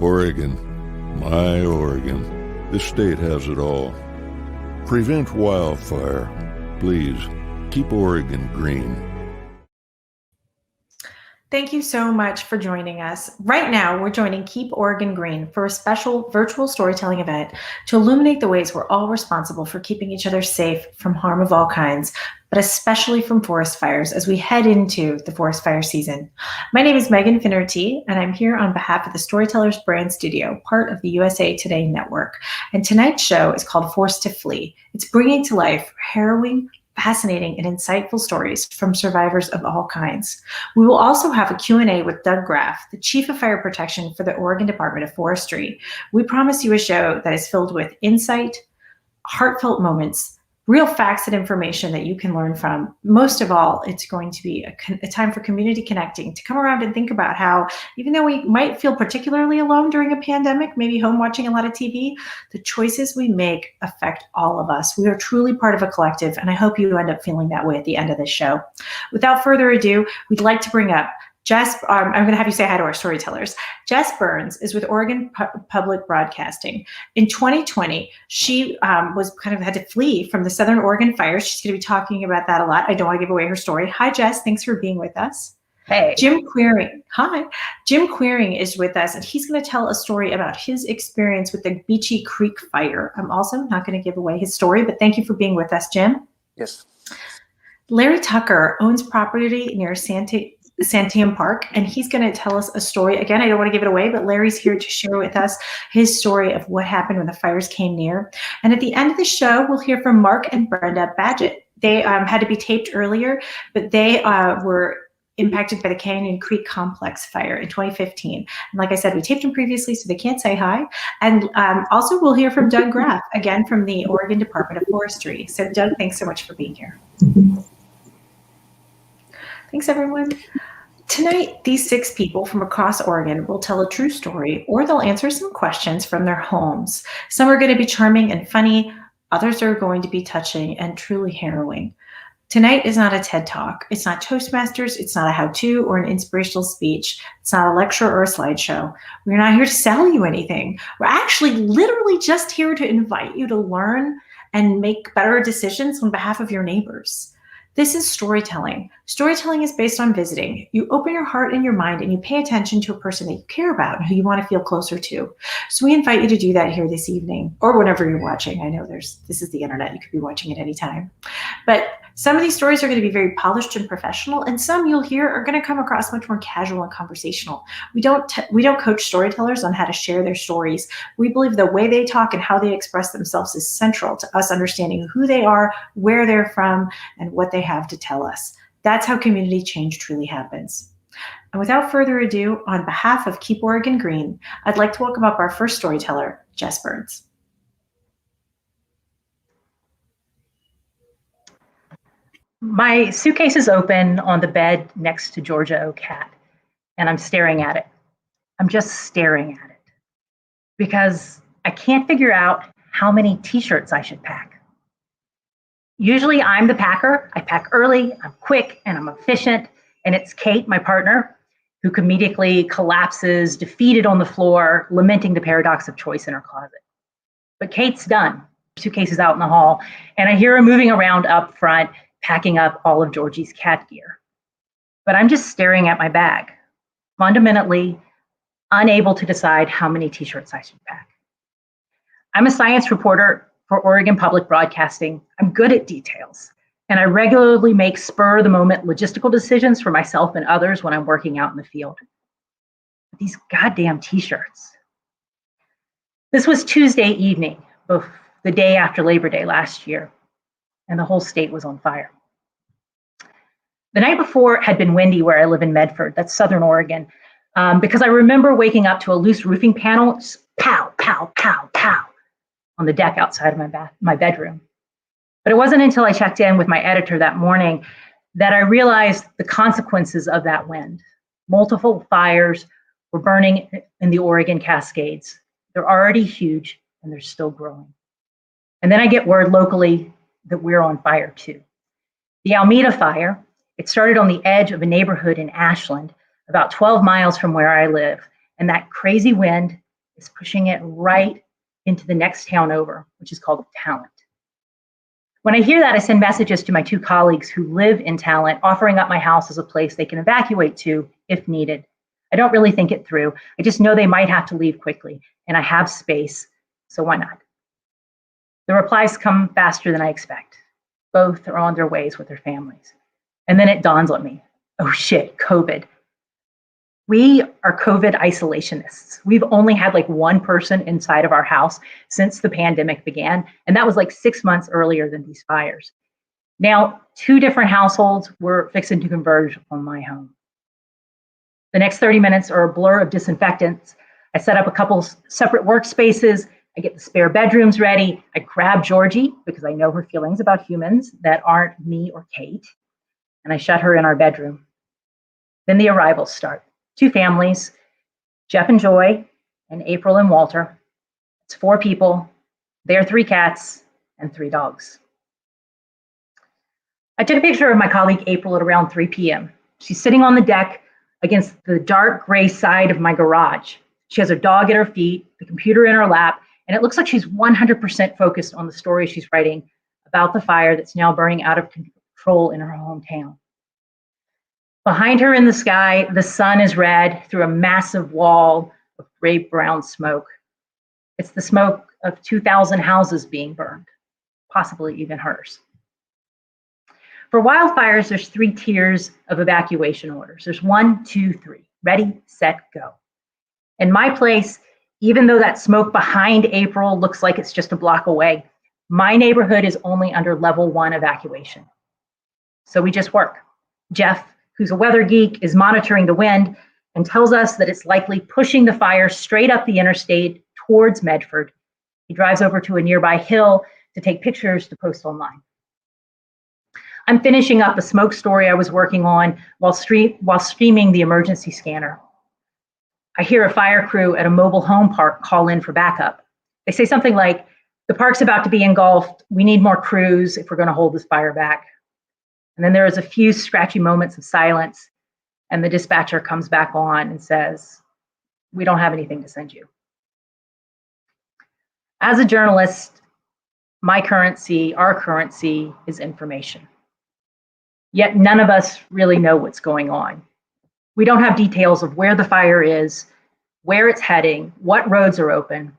Oregon, my Oregon. This state has it all. Prevent wildfire. Please, keep Oregon green. Thank you so much for joining us. Right now, we're joining Keep Oregon Green for a special virtual storytelling event to illuminate the ways we're all responsible for keeping each other safe from harm of all kinds, but especially from forest fires as we head into the forest fire season. My name is Megan Finnerty, and I'm here on behalf of the Storytellers brand studio, part of the USA Today network. And tonight's show is called Forced to Flee. It's bringing to life harrowing, fascinating, and insightful stories from survivors of all kinds. We will also have a Q&A with Doug Graff, the Chief of Fire Protection for the Oregon Department of Forestry. We promise you a show that is filled with insight, heartfelt moments, real facts and information that you can learn from. Most of all, it's going to be a time for community connecting, to come around and think about how, even though we might feel particularly alone during a pandemic, maybe home watching a lot of TV, the choices we make affect all of us. We are truly part of a collective, and I hope you end up feeling that way at the end of this show. Without further ado, we'd like to bring up Jess. I'm going to have you say hi to our storytellers. Jess Burns is with Oregon Public Broadcasting. In 2020, she was had to flee from the Southern Oregon fires. She's going to be talking about that a lot. I don't want to give away her story. Hi, Jess. Thanks for being with us. Hey. Jim Queering. Hi. Jim Queering is with us, and he's going to tell a story about his experience with the Beachy Creek fire. I'm also not going to give away his story, but thank you for being with us, Jim. Yes. Larry Tucker owns property near Santiam Park, and he's going to tell us a story. Again, I don't want to give it away, but Larry's here to share with us his story of what happened when the fires came near. And at the end of the show, we'll hear from Mark and Brenda Badgett. They had to be taped earlier, but they were impacted by the Canyon Creek Complex fire in 2015. And like I said, we taped them previously, so they can't say hi. And also we'll hear from Doug Graff, again from the Oregon Department of Forestry. So Doug, thanks so much for being here. Thanks, everyone. Tonight, these 6 people from across Oregon will tell a true story, or they'll answer some questions from their homes. Some are going to be charming and funny. Others are going to be touching and truly harrowing. Tonight is not a TED Talk. It's not Toastmasters. It's not a how-to or an inspirational speech. It's not a lecture or a slideshow. We're not here to sell you anything. We're actually literally just here to invite you to learn and make better decisions on behalf of your neighbors. This is storytelling. Storytelling is based on visiting. You open your heart and your mind and you pay attention to a person that you care about and who you want to feel closer to. So we invite you to do that here this evening or whenever you're watching. I know this is the internet. You could be watching at any time. But some of these stories are going to be very polished and professional, and some you'll hear are going to come across much more casual and conversational. We don't coach storytellers on how to share their stories. We believe the way they talk and how they express themselves is central to us understanding who they are, where they're from, and what they have to tell us. That's how community change truly happens. And without further ado, on behalf of Keep Oregon Green, I'd like to welcome up our first storyteller, Jess Burns. My suitcase is open on the bed next to Georgia O. Cat, and I'm staring at it. I'm just staring at it because I can't figure out how many t-shirts I should pack. Usually I'm the packer. I pack early, I'm quick, and I'm efficient, and it's Kate, my partner, who comedically collapses, defeated on the floor, lamenting the paradox of choice in her closet. But Kate's done. Her suitcase is out in the hall, and I hear her moving around up front, packing up all of Georgie's cat gear. But I'm just staring at my bag, fundamentally unable to decide how many t-shirts I should pack. I'm a science reporter for Oregon Public Broadcasting. I'm good at details, and I regularly make spur-of-the-moment logistical decisions for myself and others when I'm working out in the field. But these goddamn t-shirts. This was Tuesday evening, the day after Labor Day last year, and the whole state was on fire. The night before had been windy where I live in Medford, that's Southern Oregon, because I remember waking up to a loose roofing panel, just pow, pow, pow, pow, on the deck outside of my bedroom. But it wasn't until I checked in with my editor that morning that I realized the consequences of that wind. Multiple fires were burning in the Oregon Cascades. They're already huge, and they're still growing. And then I get word locally that we're on fire too. The Alameda fire, it started on the edge of a neighborhood in Ashland, about 12 miles from where I live. And that crazy wind is pushing it right into the next town over, which is called Talent. When I hear that, I send messages to my 2 colleagues who live in Talent, offering up my house as a place they can evacuate to if needed. I don't really think it through. I just know they might have to leave quickly, and I have space, so why not? The replies come faster than I expect. Both are on their ways with their families. And then it dawns on me, oh shit, COVID. We are COVID isolationists. We've only had like 1 person inside of our house since the pandemic began, and that was like 6 months earlier than these fires. Now, 2 different households were fixing to converge on my home. The next 30 minutes are a blur of disinfectants. I set up a couple separate workspaces. I get the spare bedrooms ready. I grab Georgie because I know her feelings about humans that aren't me or Kate, and I shut her in our bedroom. Then the arrivals start. 2 families, Jeff and Joy, and April and Walter. It's 4 people, their 3 cats, and 3 dogs. I took a picture of my colleague April at around 3 p.m. She's sitting on the deck against the dark gray side of my garage. She has her dog at her feet, the computer in her lap, and it looks like she's 100% focused on the story she's writing about the fire that's now burning out of control in her hometown. Behind her in the sky, the sun is red through a massive wall of gray-brown smoke. It's the smoke of 2,000 houses being burned, possibly even hers. For wildfires, there's 3 tiers of evacuation orders. There's 1, 2, 3. Ready, set, go. In my place, even though that smoke behind April looks like it's just a block away, my neighborhood is only under level 1 evacuation. So we just work. Jeff, who's a weather geek, is monitoring the wind and tells us that it's likely pushing the fire straight up the interstate towards Medford. He drives over to a nearby hill to take pictures to post online. I'm finishing up a smoke story I was working on while streaming the emergency scanner. I hear a fire crew at a mobile home park call in for backup. They say something like, the park's about to be engulfed. We need more crews if we're going to hold this fire back. And then there is a few scratchy moments of silence, and the dispatcher comes back on and says, we don't have anything to send you. As a journalist, my currency, our currency, is information. Yet none of us really know what's going on. We don't have details of where the fire is, where it's heading, what roads are open.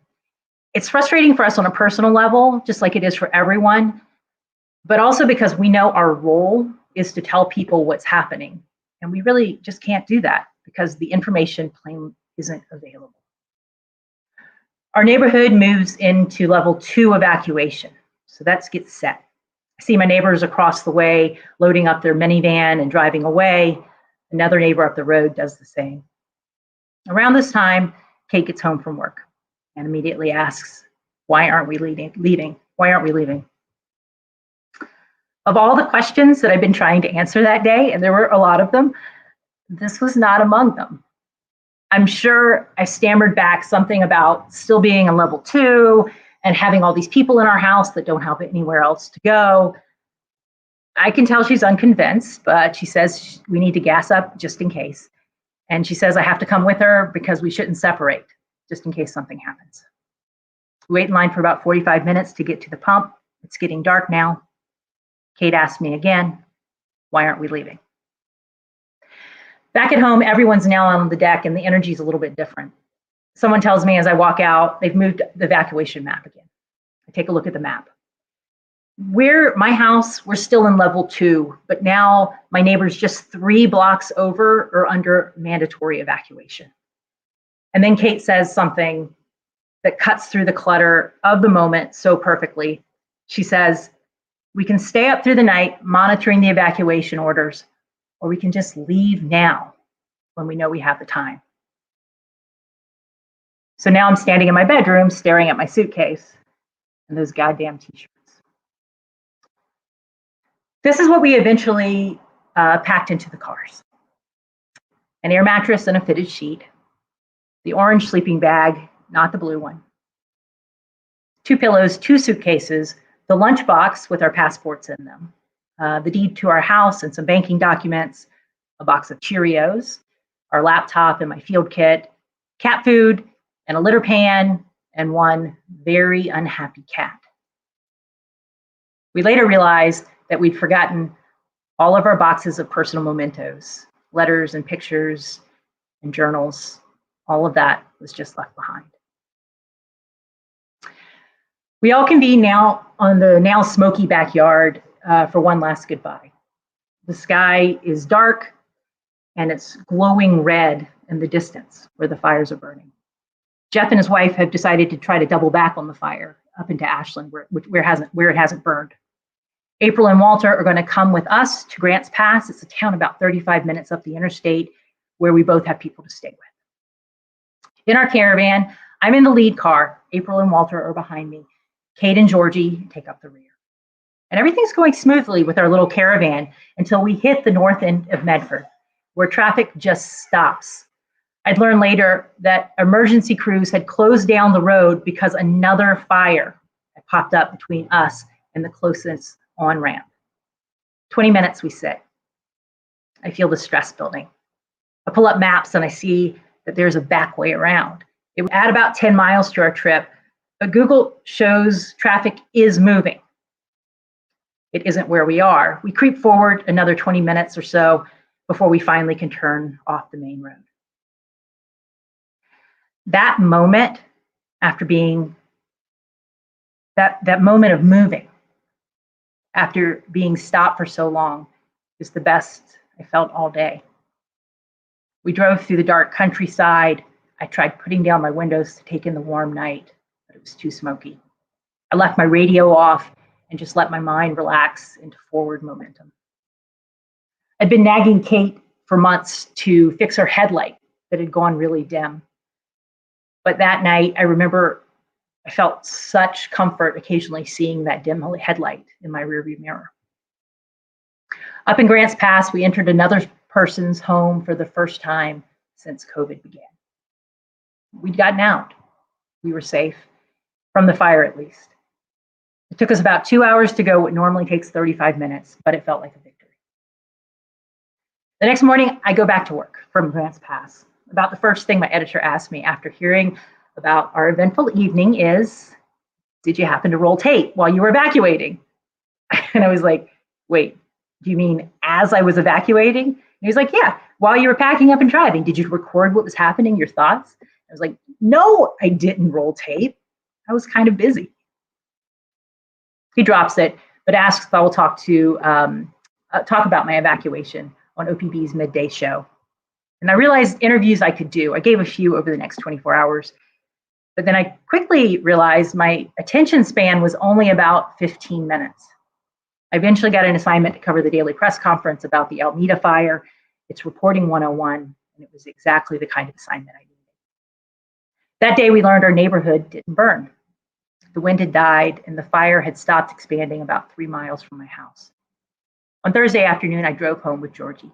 It's frustrating for us on a personal level, just like it is for everyone, but also because we know our role is to tell people what's happening. And we really just can't do that because the information plain isn't available. Our neighborhood moves into level 2 evacuation. So that gets set. I see my neighbors across the way loading up their minivan and driving away. Another neighbor up the road does the same. Around this time, Kate gets home from work and immediately asks, why aren't we leaving? Why aren't we leaving? Of all the questions that I've been trying to answer that day, and there were a lot of them, this was not among them. I'm sure I stammered back something about still being in level 2 and having all these people in our house that don't have anywhere else to go. I can tell she's unconvinced, but she says we need to gas up just in case. And she says I have to come with her because we shouldn't separate, just in case something happens. We wait in line for about 45 minutes to get to the pump. It's getting dark now. Kate asked me again, why aren't we leaving? Back at home, everyone's now on the deck and the energy is a little bit different. Someone tells me as I walk out, they've moved the evacuation map again. I take a look at the map. My house, we're still in level 2, but now my neighbors just 3 blocks over are under mandatory evacuation. And then Kate says something that cuts through the clutter of the moment so perfectly. She says, we can stay up through the night monitoring the evacuation orders, or we can just leave now when we know we have the time. So now I'm standing in my bedroom staring at my suitcase and those goddamn t-shirts. This is what we eventually packed into the cars. An air mattress and a fitted sheet, the orange sleeping bag, not the blue one, 2 pillows, 2 suitcases, the lunchbox with our passports in them, the deed to our house and some banking documents, a box of Cheerios, our laptop and my field kit, cat food, and a litter pan, and one very unhappy cat. We later realized that we'd forgotten all of our boxes of personal mementos, letters and pictures and journals. All of that was just left behind. We all convene now on the now smoky backyard for one last goodbye. The sky is dark and it's glowing red in the distance where the fires are burning. Jeff and his wife have decided to try to double back on the fire up into Ashland where it hasn't burned. April and Walter are going to come with us to Grants Pass. It's a town about 35 minutes up the interstate where we both have people to stay with. In our caravan, I'm in the lead car. April and Walter are behind me. Kate and Georgie take up the rear. And everything's going smoothly with our little caravan until we hit the north end of Medford, where traffic just stops. I'd learned later that emergency crews had closed down the road because another fire had popped up between us and the closest on-ramp. 20 minutes we sit. I feel the stress building. I pull up maps and I see that there's a back way around. It would add about 10 miles to our trip, but Google shows traffic is moving. It isn't where we are. We creep forward another 20 minutes or so before we finally can turn off the main road. That moment after being, that moment of moving, after being stopped for so long, is the best I felt all day. We drove through the dark countryside. I tried putting down my windows to take in the warm night, but it was too smoky. I left my radio off and just let my mind relax into forward momentum. I'd been nagging Kate for months to fix her headlight that had gone really dim. But that night, I remember I felt such comfort occasionally seeing that dim headlight in my rearview mirror. Up in Grants Pass, we entered another person's home for the first time since COVID began. We'd gotten out. We were safe, from the fire at least. It took us about 2 hours to go what normally takes 35 minutes, but it felt like a victory. The next morning, I go back to work from Grants Pass. About the first thing my editor asked me after hearing about our eventful evening is, did you happen to roll tape while you were evacuating? And I was like, wait, do you mean as I was evacuating? And he was like, yeah, while you were packing up and driving, did you record what was happening, your thoughts? I was like, no, I didn't roll tape. I was kind of busy. He drops it, but asks if I will talk about my evacuation on OPB's midday show. And I realized interviews I could do. I gave a few over the next 24 hours. But then I quickly realized my attention span was only about 15 minutes. I eventually got an assignment to cover the daily press conference about the Alameda fire. It's reporting 101, and it was exactly the kind of assignment I needed. That day, we learned our neighborhood didn't burn. The wind had died, and the fire had stopped expanding about 3 miles from my house. On Thursday afternoon, I drove home with Georgie.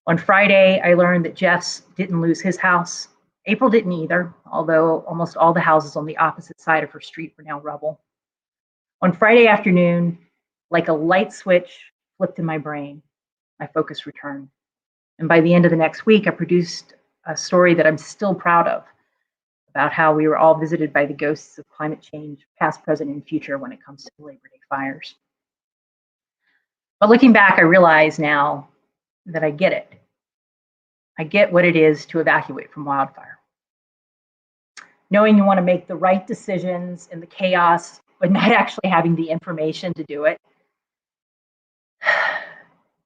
On Friday, I learned that Jeff's didn't lose his house. April didn't either, although almost all the houses on the opposite side of her street were now rubble. On Friday afternoon, like a light switch flipped in my brain, my focus returned. And by the end of the next week, I produced a story that I'm still proud of, about how we were all visited by the ghosts of climate change, past, present, and future when it comes to the Labor Day fires. But looking back, I realize now that I get it. I get what it is to evacuate from wildfire. Knowing you want to make the right decisions in the chaos, but not actually having the information to do it.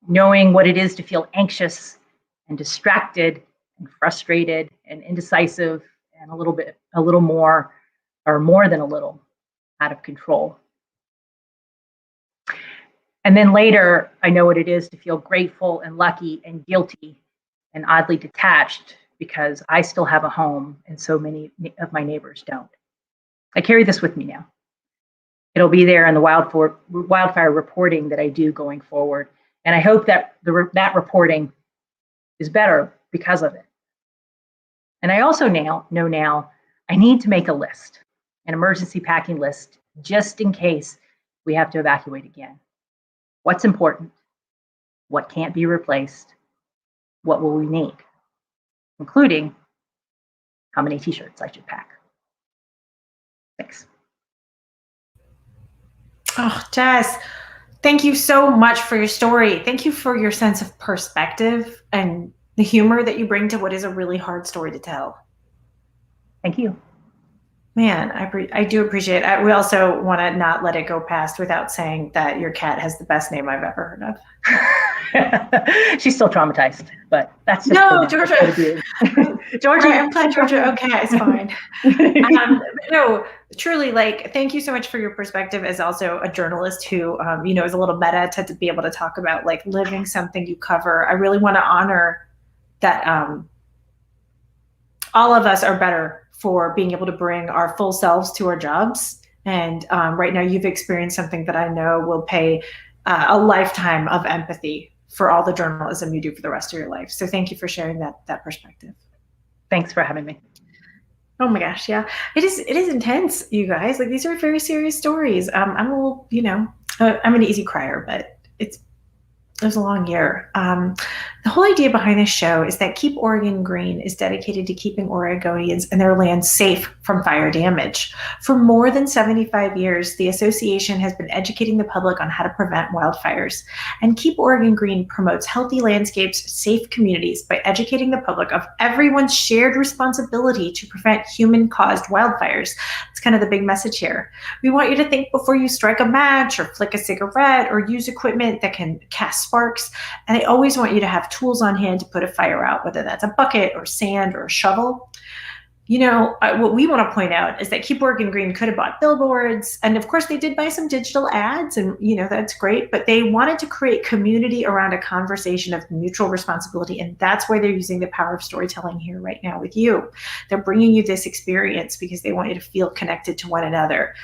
Knowing what it is to feel anxious and distracted and frustrated and indecisive and a little more, or more than a little, out of control. And then later, I know what it is to feel grateful and lucky and guilty and oddly detached because I still have a home and so many of my neighbors don't. I carry this with me now. It'll be there in the wildfire reporting that I do going forward. And I hope that that reporting is better because of it. And I also know now I need to make a list, an emergency packing list, just in case we have to evacuate again. What's important? What can't be replaced? What will we need? Including how many t-shirts I should pack. Thanks. Oh, Jess, thank you so much for your story. Thank you for your sense of perspective and the humor that you bring to what is a really hard story to tell. Thank you. Man, I do appreciate it. We also want to not let it go past without saying that your cat has the best name I've ever heard of. She's still traumatized, but that's just no, Georgia. Georgia, right, I'm glad Georgia. Okay, it's fine. No, truly, like, thank you so much for your perspective as also a journalist who, is a little meta to be able to talk about like living something you cover. I really want to honor that all of us are better for being able to bring our full selves to our jobs. And right now you've experienced something that I know will pay a lifetime of empathy for all the journalism you do for the rest of your life. So thank you for sharing that perspective. Thanks for having me. Oh my gosh, yeah. It is intense, you guys. Like, these are very serious stories. I'm a little, I'm an easy crier, but it was a long year. The whole idea behind this show is that Keep Oregon Green is dedicated to keeping Oregonians and their land safe from fire damage. For more than 75 years, the association has been educating the public on how to prevent wildfires. And Keep Oregon Green promotes healthy landscapes, safe communities by educating the public of everyone's shared responsibility to prevent human-caused wildfires. It's kind of the big message here. We want you to think before you strike a match or flick a cigarette or use equipment that can cast sparks. And I always want you to have tools on hand to put a fire out, whether that's a bucket or sand or a shovel. What we want to point out is that Keep Oregon Green could have bought billboards. And of course they did buy some digital ads, and that's great, but they wanted to create community around a conversation of mutual responsibility. And that's why they're using the power of storytelling here right now with you. They're bringing you this experience because they want you to feel connected to one another.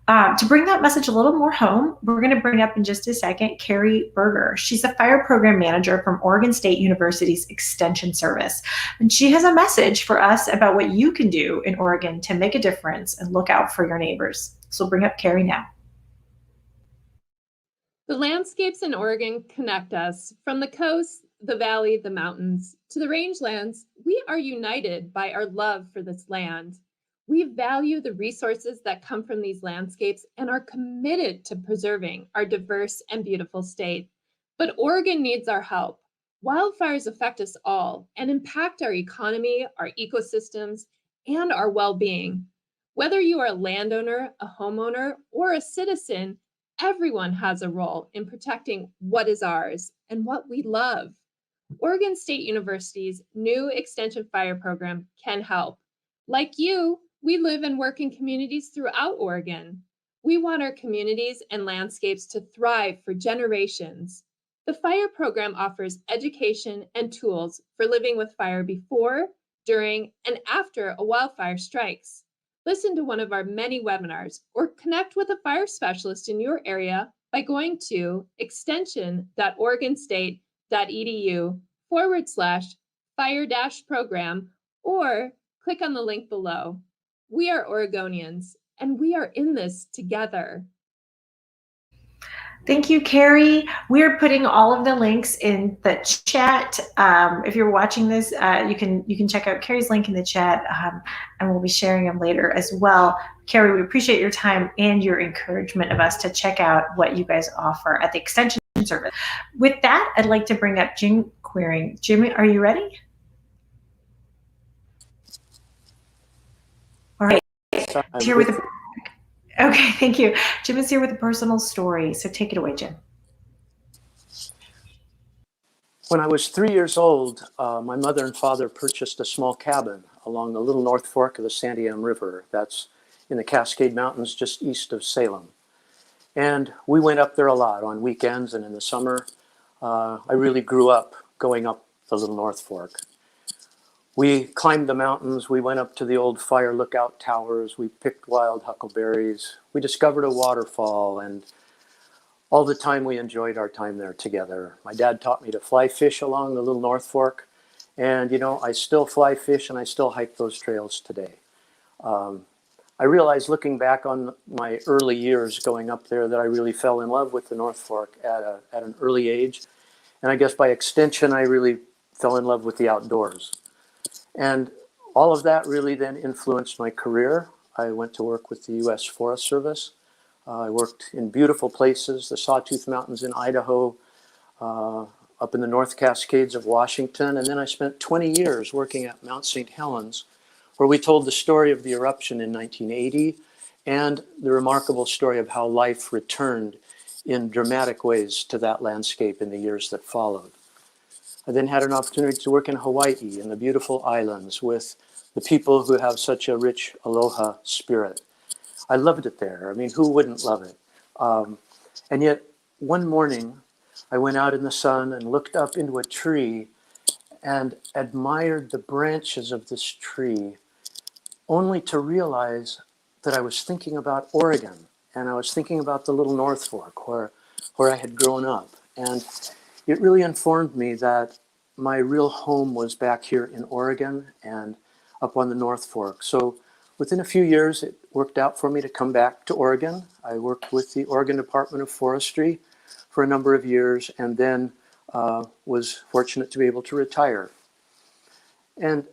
To bring that message a little more home, we're going to bring up in just a second Carrie Berger. She's the fire program manager from Oregon State University's Extension Service. And she has a message for us about what you can do in Oregon to make a difference and look out for your neighbors. So we'll bring up Carrie now. The landscapes in Oregon connect us. From the coast, the valley, the mountains, to the rangelands. We are united by our love for this land. We value the resources that come from these landscapes and are committed to preserving our diverse and beautiful state. But Oregon needs our help. Wildfires affect us all and impact our economy, our ecosystems, and our well-being. Whether you are a landowner, a homeowner, or a citizen, everyone has a role in protecting what is ours and what we love. Oregon State University's new Extension Fire program can help. Like you, we live and work in communities throughout Oregon. We want our communities and landscapes to thrive for generations. The fire program offers education and tools for living with fire before, during, and after a wildfire strikes. Listen to one of our many webinars or connect with a fire specialist in your area by going to extension.oregonstate.edu/fire-program or click on the link below. We are Oregonians, and we are in this together. Thank you, Carrie. We're putting all of the links in the chat. If you're watching this, you can check out Carrie's link in the chat, and we'll be sharing them later as well. Carrie, we appreciate your time and your encouragement of us to check out what you guys offer at the Extension Service. With that, I'd like to bring up Jim Queering. Jim, are you ready? All right. Here with okay, thank you. Jim is here with a personal story, so take it away, Jim. When I was 3 years old, my mother and father purchased a small cabin along the Little North Fork of the Santiam River. That's in the Cascade Mountains just east of Salem. And we went up there a lot on weekends and in the summer. I really grew up going up the Little North Fork. We climbed the mountains, we went up to the old fire lookout towers, we picked wild huckleberries, we discovered a waterfall, and all the time we enjoyed our time there together. My dad taught me to fly fish along the Little North Fork, and I still fly fish and I still hike those trails today. I realized looking back on my early years going up there that I really fell in love with the North Fork at an early age, and I guess by extension I really fell in love with the outdoors. And All of that really then influenced my career. I went to work with the U.S. Forest Service. I worked in beautiful places, the Sawtooth Mountains in Idaho, up in the North Cascades of Washington. And then I spent 20 years working at Mount St. Helens, where we told the story of the eruption in 1980 and the remarkable story of how life returned in dramatic ways to that landscape in the years that followed. I then had an opportunity to work in Hawaii, in the beautiful islands, with the people who have such a rich aloha spirit. I loved it there. I mean, who wouldn't love it? And yet, one morning, I went out in the sun and looked up into a tree and admired the branches of this tree, only to realize that I was thinking about Oregon, and I was thinking about the little North Fork where I had grown up. And it really informed me that my real home was back here in Oregon and up on the North Fork. So within a few years, it worked out for me to come back to Oregon. I worked with the Oregon Department of Forestry for a number of years, and then was fortunate to be able to retire. And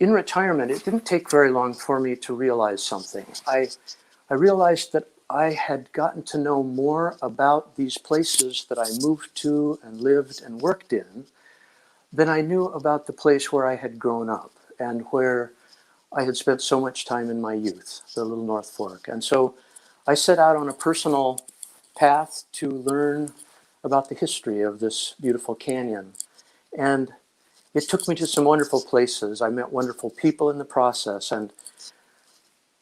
in retirement, it didn't take very long for me to realize something. I realized that I had gotten to know more about these places that I moved to and lived and worked in than I knew about the place where I had grown up and where I had spent so much time in my youth, the little North Fork. And so I set out on a personal path to learn about the history of this beautiful canyon. And it took me to some wonderful places. I met wonderful people in the process. And,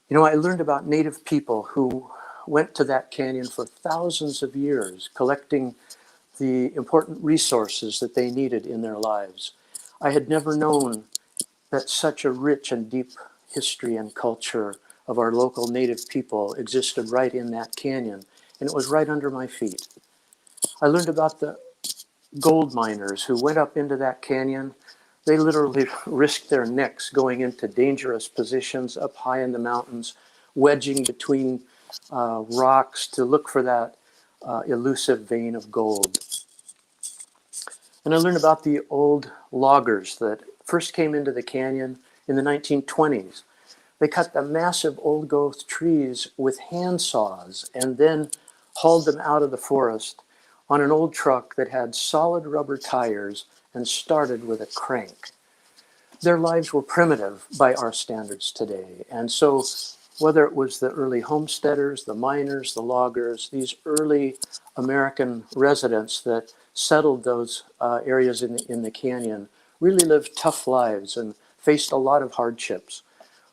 you know, I learned about Native people who went to that canyon for thousands of years, collecting the important resources that they needed in their lives. I had never known that such a rich and deep history and culture of our local Native people existed right in that canyon, and it was right under my feet. I learned about the gold miners who went up into that canyon. They literally risked their necks going into dangerous positions up high in the mountains, wedging between rocks to look for that elusive vein of gold. And I learned about the old loggers that first came into the canyon in the 1920s. They cut the massive old growth trees with hand saws and then hauled them out of the forest on an old truck that had solid rubber tires and started with a crank. Their lives were primitive by our standards today. And so whether it was the early homesteaders, the miners, the loggers, these early American residents that settled those areas in the canyon really lived tough lives and faced a lot of hardships.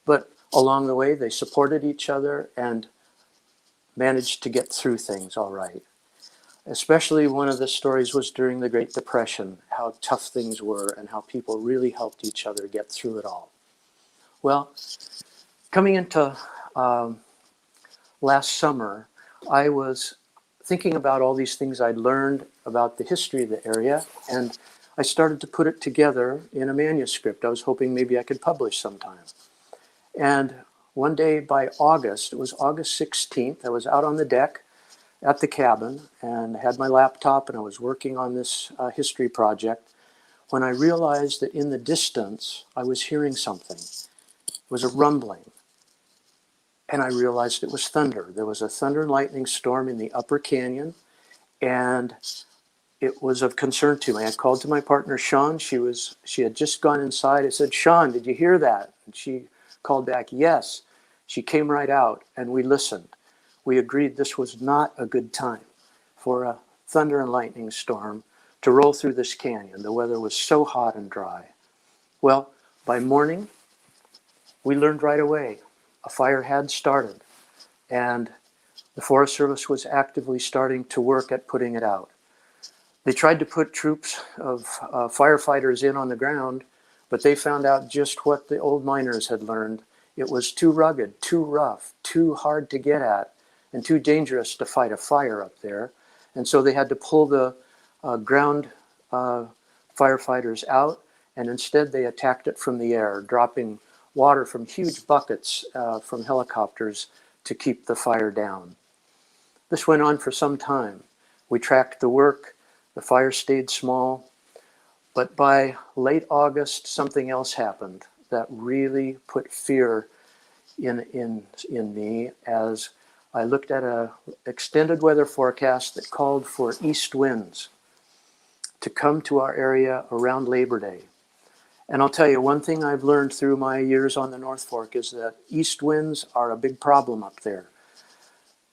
But along the way, they supported each other and managed to get through things all right. Especially one of the stories was during the Great Depression, how tough things were and how people really helped each other get through it all. Well, coming into last summer, I was thinking about all these things I'd learned about the history of the area, and I started to put it together in a manuscript. I was hoping maybe I could publish sometime. And one day by August, it was August 16th, I was out on the deck at the cabin and had my laptop and I was working on this history project when I realized that in the distance I was hearing something. It was a rumbling. And I realized it was thunder. There was a thunder and lightning storm in the upper canyon, and it was of concern to me. I called to my partner, Sean. She had just gone inside. I said, Sean, did you hear that? And she called back, yes. She came right out, and we listened. We agreed this was not a good time for a thunder and lightning storm to roll through this canyon. The weather was so hot and dry. Well, by morning, we learned right away. A fire had started, and the Forest Service was actively starting to work at putting it out. They tried to put troops of firefighters in on the ground, but they found out just what the old miners had learned. It was too rugged, too rough, too hard to get at, and too dangerous to fight a fire up there. And so they had to pull the ground firefighters out, and instead they attacked it from the air, dropping water from huge buckets from helicopters to keep the fire down. This went on for some time. We tracked the work. The fire stayed small. But by late August, something else happened. that really put fear in me as I looked at an extended weather forecast that called for east winds to come to our area around Labor Day. And I'll tell you, one thing I've learned through my years on the North Fork is that east winds are a big problem up there.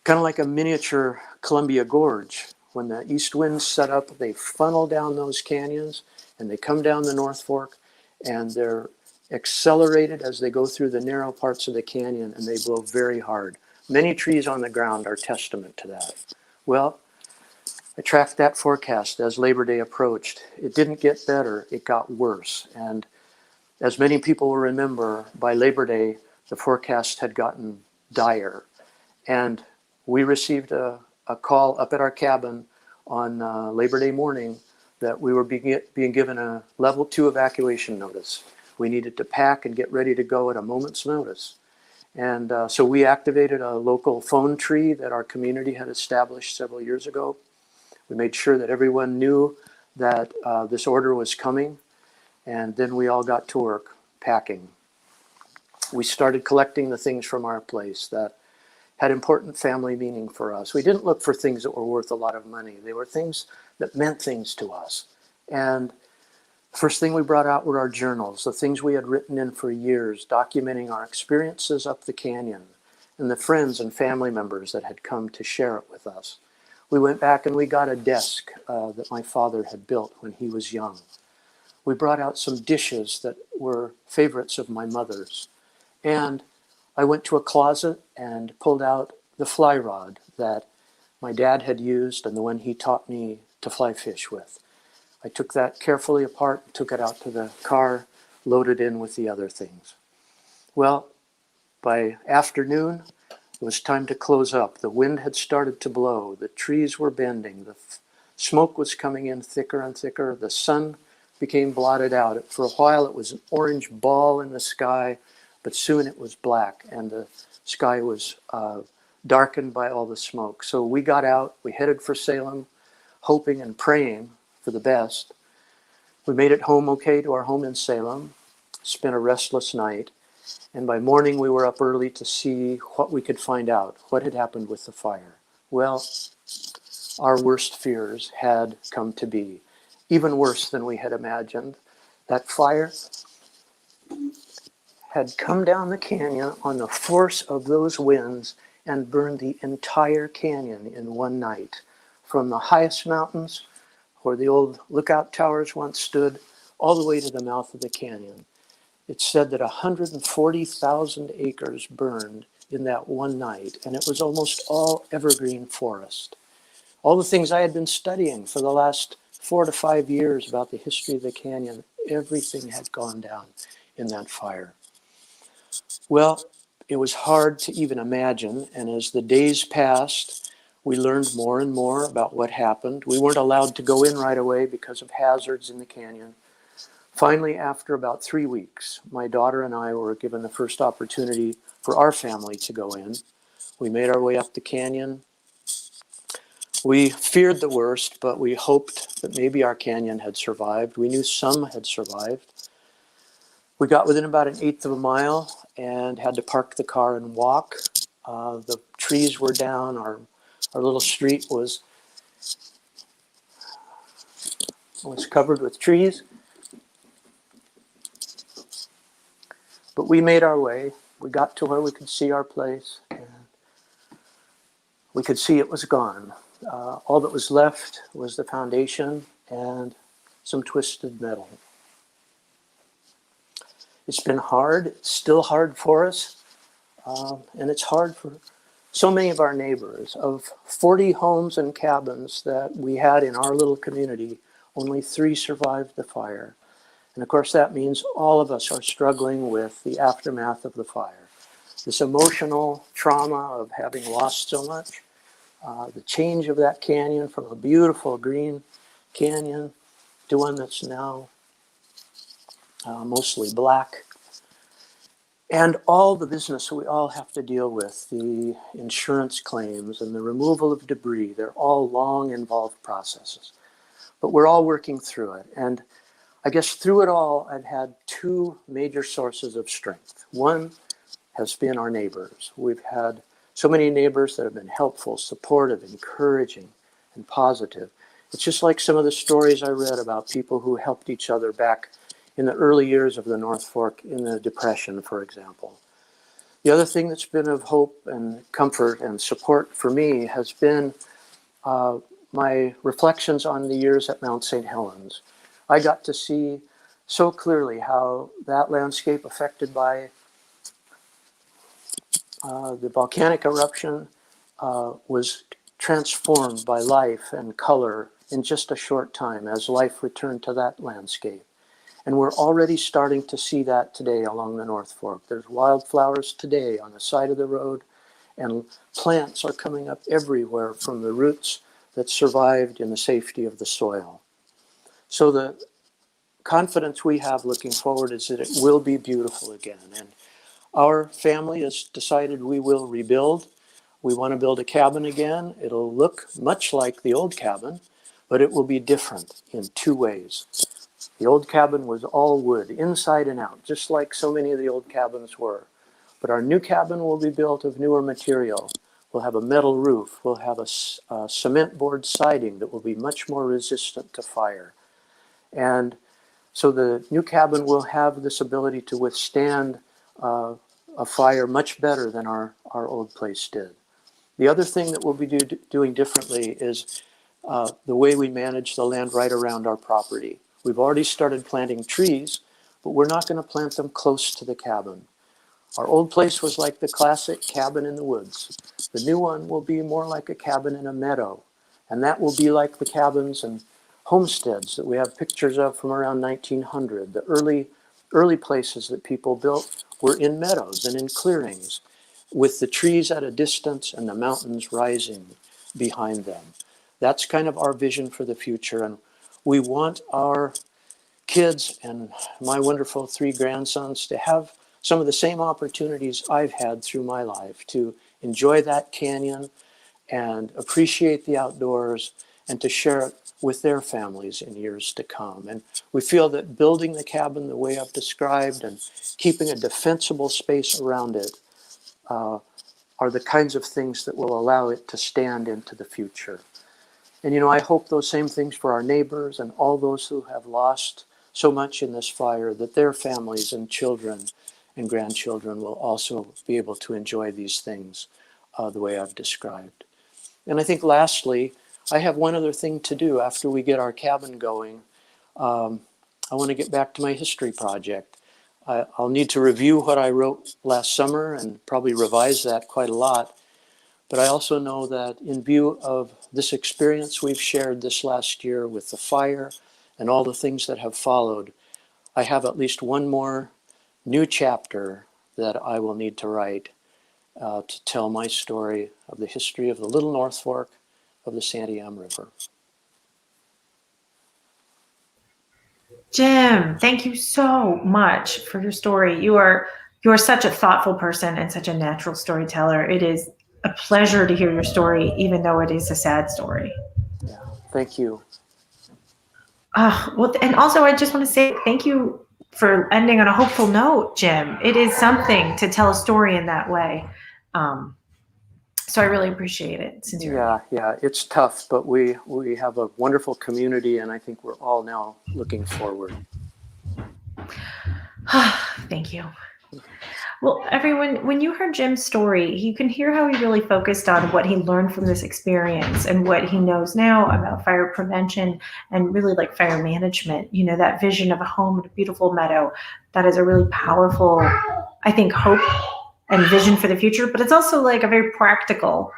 Kind of like a miniature Columbia Gorge. When the east winds set up, they funnel down those canyons and they come down the North Fork, and they're accelerated as they go through the narrow parts of the canyon, and they blow very hard. Many trees on the ground are testament to that. Well, I tracked that forecast as Labor Day approached. It didn't get better, it got worse. And as many people will remember, by Labor Day, the forecast had gotten dire. And we received a call up at our cabin on Labor Day morning that we were being given a level 2 evacuation notice. We needed to pack and get ready to go at a moment's notice. And so we activated a local phone tree that our community had established several years ago. We made sure that everyone knew that this order was coming, and then we all got to work packing. We started collecting the things from our place that had important family meaning for us. We didn't look for things that were worth a lot of money. They were things that meant things to us. And first thing we brought out were our journals, the things we had written in for years, documenting our experiences up the canyon and the friends and family members that had come to share it with us. We went back and we got a desk that my father had built when he was young. We brought out some dishes that were favorites of my mother's. And I went to a closet and pulled out the fly rod that my dad had used and the one he taught me to fly fish with. I took that carefully apart, took it out to the car, loaded in with the other things. Well, by afternoon, it was time to close up. The wind had started to blow. The trees were bending. The smoke was coming in thicker and thicker. The sun became blotted out. For a while, it was an orange ball in the sky, but soon it was black, and the sky was darkened by all the smoke. So we got out. We headed for Salem, hoping and praying for the best. We made it home okay to our home in Salem, spent a restless night, and by morning we were up early to see what we could find out, what had happened with the fire. Well, our worst fears had come to be, even worse than we had imagined. That fire had come down the canyon on the force of those winds and burned the entire canyon in one night, from the highest mountains where the old lookout towers once stood, all the way to the mouth of the canyon. It's said that 140,000 acres burned in that one night, and it was almost all evergreen forest. All the things I had been studying for the last 4 to 5 years about the history of the canyon, everything had gone down in that fire. Well, it was hard to even imagine, and as the days passed, we learned more and more about what happened. We weren't allowed to go in right away because of hazards in the canyon. Finally, after about 3 weeks, my daughter and I were given the first opportunity for our family to go in. We made our way up the canyon. We feared the worst, but we hoped that maybe our canyon had survived. We knew some had survived. We got within about 1/8 of a mile and had to park the car and walk. The trees were down. Our little street was covered with trees. But we made our way. We got to where we could see our place, and we could see it was gone. All that was left was the foundation and some twisted metal. It's been hard. It's still hard for us. And it's hard for so many of our neighbors. Of 40 homes and cabins that we had in our little community, only 3 survived the fire. And of course, that means all of us are struggling with the aftermath of the fire. This emotional trauma of having lost so much, the change of that canyon from a beautiful green canyon to one that's now mostly black. And all the business we all have to deal with, the insurance claims and the removal of debris, they're all long, involved processes. But we're all working through it. And I guess through it all, I've had two major sources of strength. One has been our neighbors. We've had so many neighbors that have been helpful, supportive, encouraging, and positive. It's just like some of the stories I read about people who helped each other back in the early years of the North Fork in the Depression, for example. The other thing that's been of hope and comfort and support for me has been my reflections on the years at Mount St. Helens. I got to see so clearly how that landscape affected by the volcanic eruption was transformed by life and color in just a short time as life returned to that landscape. And we're already starting to see that today along the North Fork. There's wildflowers today on the side of the road, and plants are coming up everywhere from the roots that survived in the safety of the soil. So the confidence we have looking forward is that it will be beautiful again. And our family has decided we will rebuild. We want to build a cabin again. It'll look much like the old cabin, but it will be different in two ways. The old cabin was all wood, inside and out, just like so many of the old cabins were. But our new cabin will be built of newer material. We'll have a metal roof. We'll have a cement board siding that will be much more resistant to fire. And so the new cabin will have this ability to withstand a fire much better than our old place did. The other thing that we'll be doing differently is the way we manage the land right around our property. We've already started planting trees, but we're not going to plant them close to the cabin. Our old place was like the classic cabin in the woods. The new one will be more like a cabin in a meadow, and that will be like the cabins and homesteads that we have pictures of from around 1900. The early places that people built were in meadows and in clearings, with the trees at a distance and the mountains rising behind them. That's kind of our vision for the future, and we want our kids and my wonderful 3 grandsons to have some of the same opportunities I've had through my life, to enjoy that canyon and appreciate the outdoors and to share it with their families in years to come. And we feel that building the cabin the way I've described and keeping a defensible space around it are the kinds of things that will allow it to stand into the future. And you know, I hope those same things for our neighbors and all those who have lost so much in this fire, that their families and children and grandchildren will also be able to enjoy these things the way I've described. And I think lastly, I have one other thing to do after we get our cabin going. I want to get back to my history project. I'll need to review what I wrote last summer and probably revise that quite a lot. But I also know that in view of this experience we've shared this last year with the fire and all the things that have followed, I have at least one more new chapter that I will need to write to tell my story of the history of the Little North Fork of the Santiam River. Jim, thank you so much for your story. You are such a thoughtful person and such a natural storyteller. It is a pleasure to hear your story, even though it is a sad story. Yeah, thank you. Well, and also I just want to say thank you for ending on a hopeful note, Jim. It is something to tell a story in that way. So I really appreciate it. Yeah, it's tough, but we have a wonderful community, and I think we're all now looking forward. Thank you. Well, everyone, when you heard Jim's story, you can hear how he really focused on what he learned from this experience and what he knows now about fire prevention and really like fire management. You know, that vision of a home in a beautiful meadow, that is a really powerful, I think, hope and vision for the future, but it's also like a very practical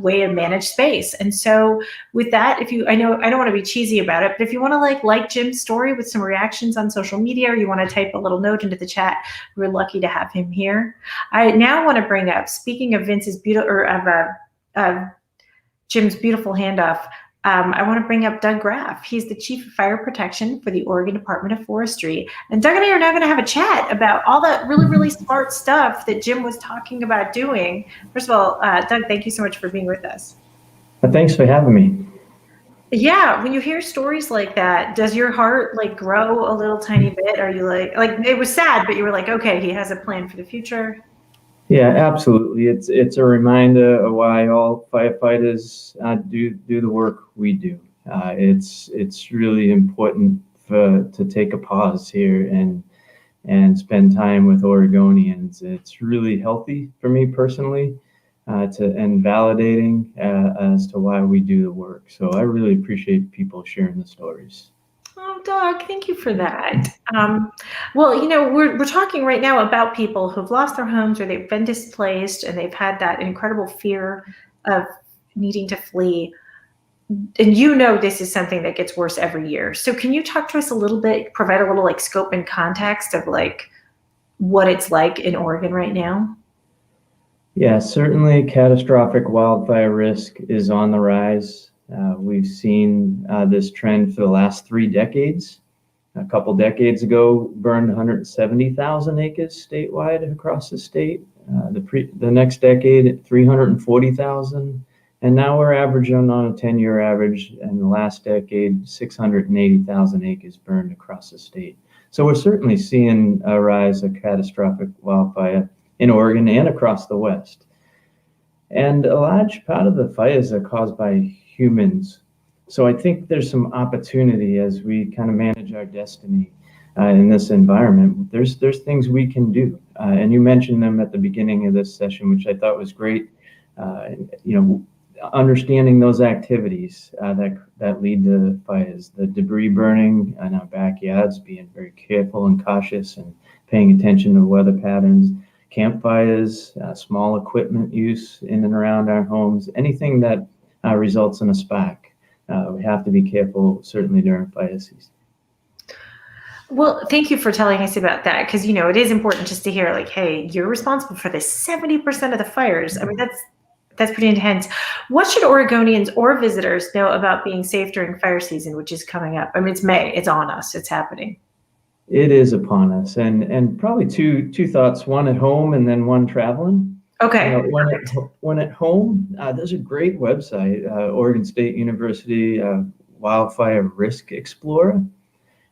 way to manage space. And so with that, I know I don't want to be cheesy about it, but if you want to like Jim's story with some reactions on social media, or you want to type a little note into the chat, we're lucky to have him here. I now want to bring up, speaking of Vince's beautiful, or of Jim's beautiful handoff, I want to bring up Doug Graff. He's the Chief of Fire Protection for the Oregon Department of Forestry. And Doug and I are now going to have a chat about all that really, really smart stuff that Jim was talking about doing. First of all, Doug, thank you so much for being with us. Thanks for having me. Yeah, when you hear stories like that, does your heart like grow a little tiny bit? Are you like it was sad, but you were like, okay, he has a plan for the future? Yeah, absolutely. It's a reminder of why all firefighters do the work we do. It's really important to take a pause here and spend time with Oregonians. It's really healthy for me personally, and validating as to why we do the work. So I really appreciate people sharing the stories. Oh, Doug, thank you for that. Well, we're talking right now about people who've lost their homes or they've been displaced and they've had that incredible fear of needing to flee. And this is something that gets worse every year. So can you talk to us a little bit, provide a little like scope and context of like what it's like in Oregon right now? Yeah, certainly catastrophic wildfire risk is on the rise. We've seen this trend for the last 3 decades. A couple decades ago, burned 170,000 acres statewide across the state. The next decade, 340,000. And now we're averaging on a 10-year average, in the last decade, 680,000 acres burned across the state. So we're certainly seeing a rise of catastrophic wildfire in Oregon and across the West. And a large part of the fires are caused by humans. So I think there's some opportunity as we kind of manage our destiny in this environment. There's things we can do. And you mentioned them at the beginning of this session, which I thought was great. Understanding those activities that lead to fires, the debris burning in our backyards, being very careful and cautious and paying attention to weather patterns, campfires, small equipment use in and around our homes, anything that results in a spark. We have to be careful, certainly during fire season. Well, thank you for telling us about that, because it is important just to hear like, hey, you're responsible for the 70% of the fires. I mean, that's pretty intense. What should Oregonians or visitors know about being safe during fire season, which is coming up? I mean, it's May. It's on us. It's happening. It is upon us, and probably two thoughts: one at home and then one traveling. Okay. When at home, there's a great website, Oregon State University Wildfire Risk Explorer,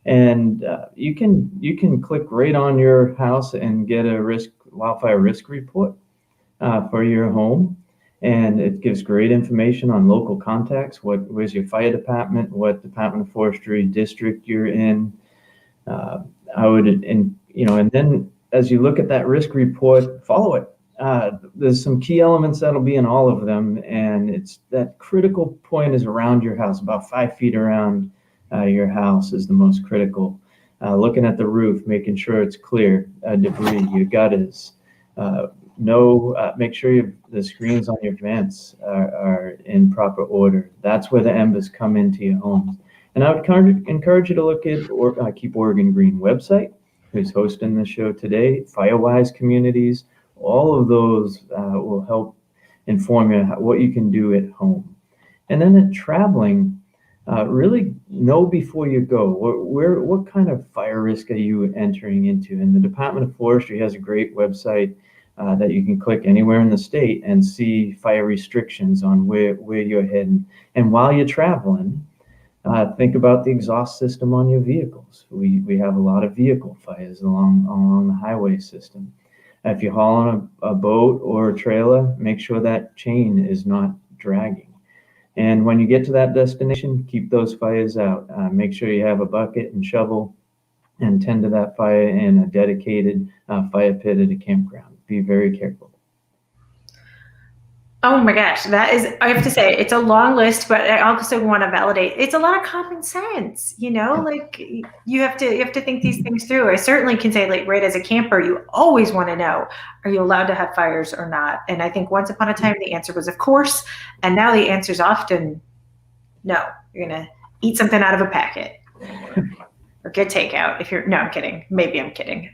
and you can click right on your house and get a wildfire risk report for your home. And it gives great information on local contacts. Where's your fire department? What Department of Forestry district you're in? And then as you look at that risk report, follow it. There's some key elements that'll be in all of them, and it's that critical point is around your house, about 5 feet around your house is the most critical. Looking at the roof, making sure it's clear, debris, your gutters. Make sure the screens on your vents are in proper order. That's where the embers come into your homes. And I would encourage you to look at Keep Oregon Green website, who's hosting the show today, Firewise communities. All of those will help inform you what you can do at home. And then at traveling, really know before you go, what kind of fire risk are you entering into? And the Department of Forestry has a great website that you can click anywhere in the state and see fire restrictions on where you're heading. And while you're traveling, think about the exhaust system on your vehicles. We have a lot of vehicle fires along the highway system. If you're hauling a boat or a trailer, make sure that chain is not dragging. And when you get to that destination, keep those fires out. Make sure you have a bucket and shovel and tend to that fire in a dedicated fire pit at a campground. Be very careful. Oh my gosh, I have to say, it's a long list, but I also want to validate, it's a lot of common sense, like you have to think these things through. I certainly can say, like, right, as a camper, you always want to know, are you allowed to have fires or not? And I think once upon a time, the answer was, of course. And now the answer is often, no, you're going to eat something out of a packet. Or get takeout no, I'm kidding. Maybe I'm kidding.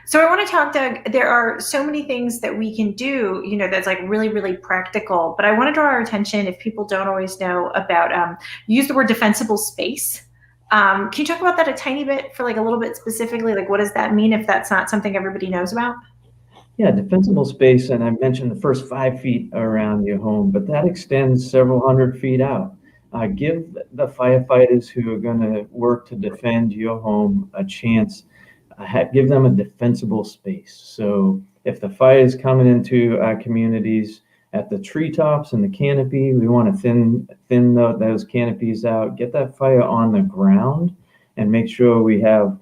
So I want to talk, Doug, there are so many things that we can do, that's like really, really practical, but I want to draw our attention, if people don't always know about, use the word defensible space. Can you talk about that a tiny bit for like a little bit specifically? Like, what does that mean if that's not something everybody knows about? Yeah, defensible space, and I mentioned the first 5 feet around your home, but that extends several hundred feet out. Give the firefighters who are going to work to defend your home a chance. Give them a defensible space. So if the fire is coming into our communities at the treetops and the canopy, we want to thin those canopies out, get that fire on the ground, and make sure we have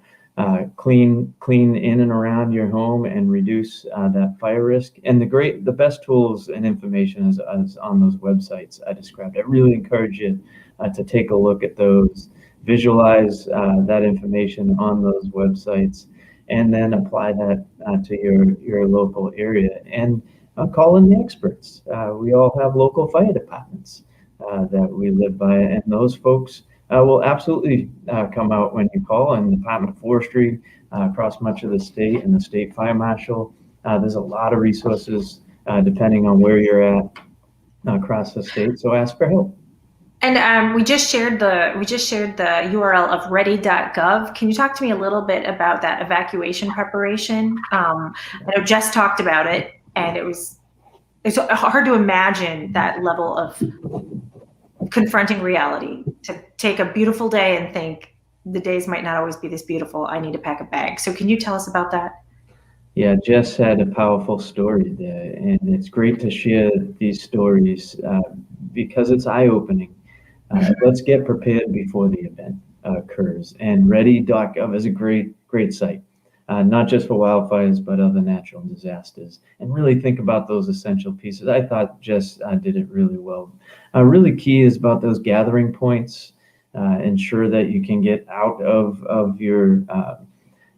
clean in and around your home and reduce that fire risk. And the best tools and information is on those websites I described. I really encourage you to take a look at those, visualize that information on those websites, and then apply that to your local area. And call in the experts. We all have local fire departments that we live by, and those folks will absolutely come out when you call. And the Department of Forestry across much of the state, and the state fire marshal. There's a lot of resources depending on where you're at across the state. So ask for help. And we just shared the URL of ready.gov. Can you talk to me a little bit about that evacuation preparation? I know Jess talked about it, and it's hard to imagine that level of confronting reality, to take a beautiful day and think the days might not always be this beautiful. I need to pack a bag. So can you tell us about that? Yeah, Jess had a powerful story there, and it's great to share these stories because it's eye-opening. Let's get prepared before the event occurs. And ready.gov is a great site, not just for wildfires, but other natural disasters. And really think about those essential pieces. I thought Jess did it really well. Really key is about those gathering points. Ensure that you can get out of your,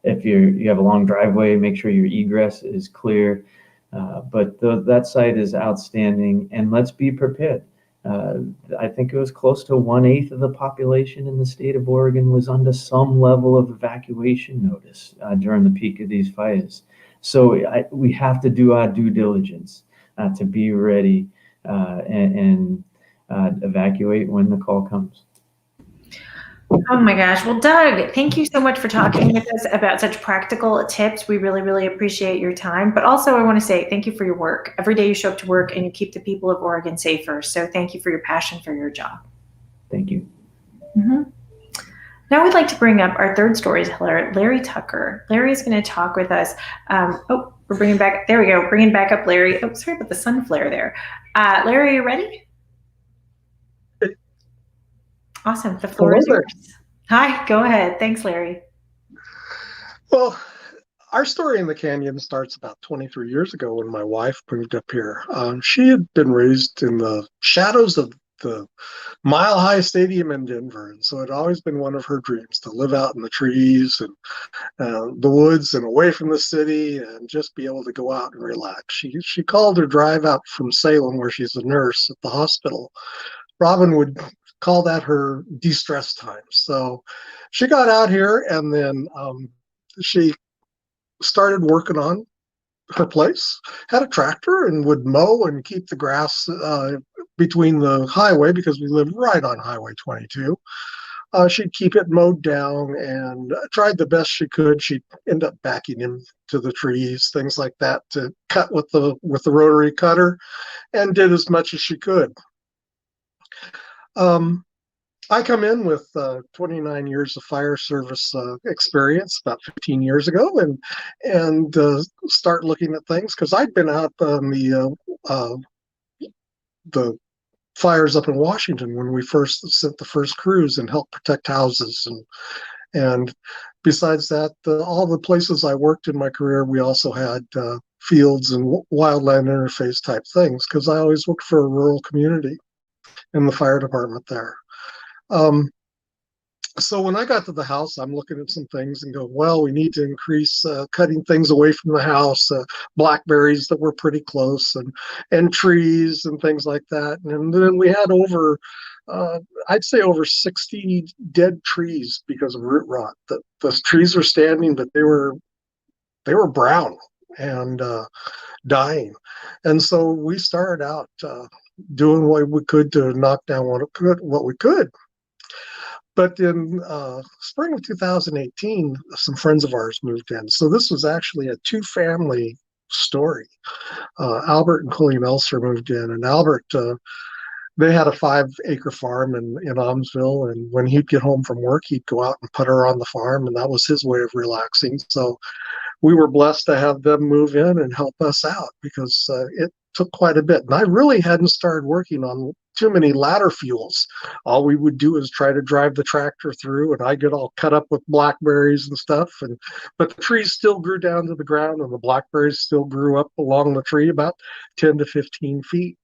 if you have a long driveway, make sure your egress is clear. But that site is outstanding, and let's be prepared. I think it was close to 1/8 of the population in the state of Oregon was under some level of evacuation notice during the peak of these fires. So we have to do our due diligence to be ready and evacuate when the call comes. Oh my gosh. Well, Doug, thank you so much for talking with us about such practical tips. We really, really appreciate your time. But also I want to say thank you for your work. Every day you show up to work and you keep the people of Oregon safer. So thank you for your passion for your job. Thank you. Mm-hmm. Now we'd like to bring up our third storyteller, Larry Tucker. Larry is going to talk with us. We're bringing back, there we go, bringing back up Larry. Oh, sorry about the sun flare there. Larry, are you ready? Awesome. The floor is yours. Hi, go ahead. Thanks, Larry. Well, our story in the canyon starts about 23 years ago when my wife moved up here. She had been raised in the shadows of the Mile High Stadium in Denver. And so it had always been one of her dreams to live out in the trees and the woods and away from the city and just be able to go out and relax. She called her drive out from Salem, where she's a nurse at the hospital. Robin would call that her de-stress time. So she got out here, and then she started working on her place, had a tractor, and would mow and keep the grass between the highway, because we live right on Highway 22. She'd keep it mowed down and tried the best she could. She'd end up backing into the trees, things like that, to cut with the rotary cutter, and did as much as she could. I come in with 29 years of fire service experience about 15 years ago, and start looking at things, because I'd been out on the fires up in Washington when we first sent the first crews and helped protect houses, and besides that, all the places I worked in my career, we also had fields and wildland interface type things, because I always worked for a rural community in the fire department there. So when I got to the house, I'm looking at some things and go, well, we need to increase cutting things away from the house, blackberries that were pretty close, and trees and things like that. And then we had I'd say over 60 dead trees because of root rot. The trees were standing, but they were brown and dying. And so we started out doing what we could to knock down what we could. But in spring of 2018, some friends of ours moved in. So this was actually a two-family story. Albert and Colleen Elser moved in, and Albert they had a 5-acre farm in Almsville, and when he'd get home from work, he'd go out and putter on the farm, and that was his way of relaxing. So we were blessed to have them move in and help us out, because it took quite a bit. And I really hadn't started working on too many ladder fuels. All we would do is try to drive the tractor through, and I get all cut up with blackberries and stuff. But the trees still grew down to the ground, and the blackberries still grew up along the tree about 10 to 15 feet.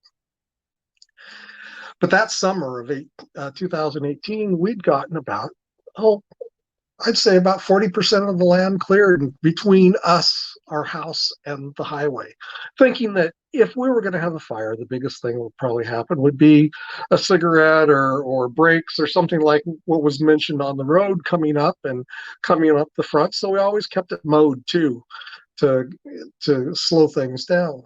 But that summer of 2018, we'd gotten about, I'd say about 40% of the land cleared between us, our house, and the highway, thinking that if we were going to have a fire, the biggest thing that would probably happen would be a cigarette or brakes or something like what was mentioned on the road coming up the front. So we always kept it mowed too, to slow things down.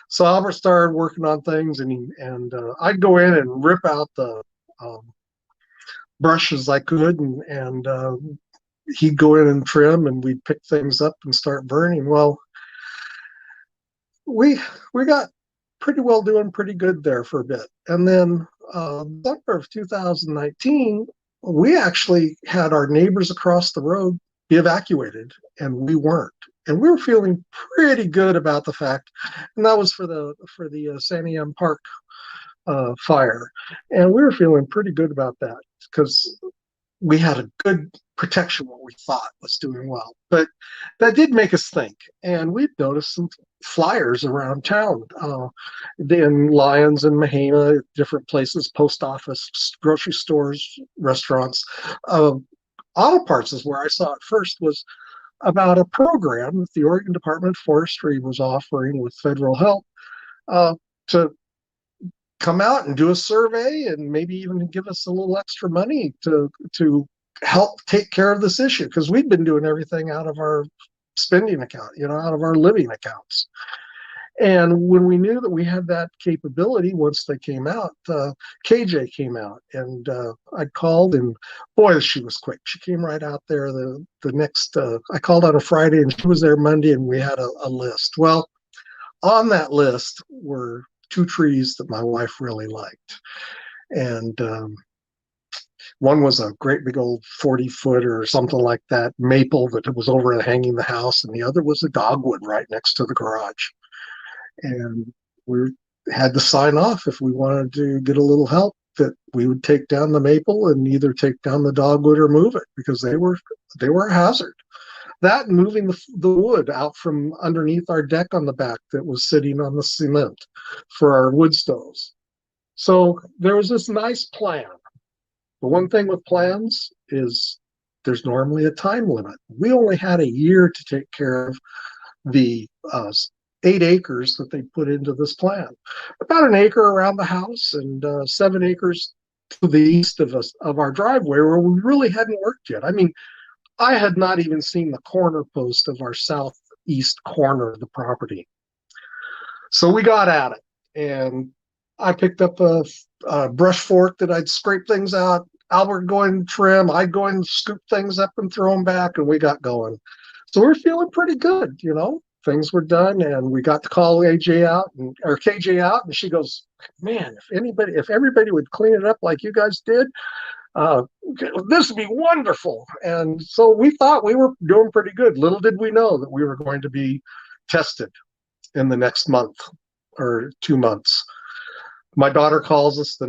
So Albert started working on things, and I'd go in and rip out the brush as I could, and he'd go in and trim, and we'd pick things up and start burning. Well, we got doing pretty good there for a bit. And then summer of 2019, we actually had our neighbors across the road be evacuated, and we weren't. And we were feeling pretty good about the fact, and that was for the Santiam Park fire. And we were feeling pretty good about that, because we had a good protection, what we thought was doing well. But that did make us think, and we'd noticed some flyers around town, in Lyons and Mahana, different places, post office, grocery stores, restaurants. Auto parts is where I saw it first, was about a program that the Oregon Department of Forestry was offering with federal help, to come out and do a survey and maybe even give us a little extra money to help take care of this issue, because we'd been doing everything out of our spending account, out of our living accounts. And when we knew that we had that capability, once they came out, KJ came out, and I called, and boy, she was quick. She came right out there the next, I called on a Friday, and she was there Monday, and we had a list. Well, on that list were 2 trees that my wife really liked. And one was a great big old 40-foot or something like that maple that was over hanging the house, and the other was a dogwood right next to the garage. And we had to sign off, if we wanted to get a little help, that we would take down the maple and either take down the dogwood or move it, because they were a hazard. That and moving the wood out from underneath our deck on the back that was sitting on the cement for our wood stoves. So there was this nice plan. The one thing with plans is there's normally a time limit. We only had a year to take care of the 8 acres that they put into this plan. About an acre around the house, and 7 acres to the east of us, of our driveway, where we really hadn't worked yet. I mean, I had not even seen the corner post of our southeast corner of the property. So we got at it, and I picked up a brush fork that I'd scrape things out. Albert going to trim, I'd go and scoop things up and throw them back, and we got going. So we're feeling pretty good, Things were done, and we got to call KJ out, and she goes, "Man, if everybody would clean it up like you guys did, this would be wonderful." And so we thought we were doing pretty good. Little did we know that we were going to be tested in the next month or 2 months. My daughter calls us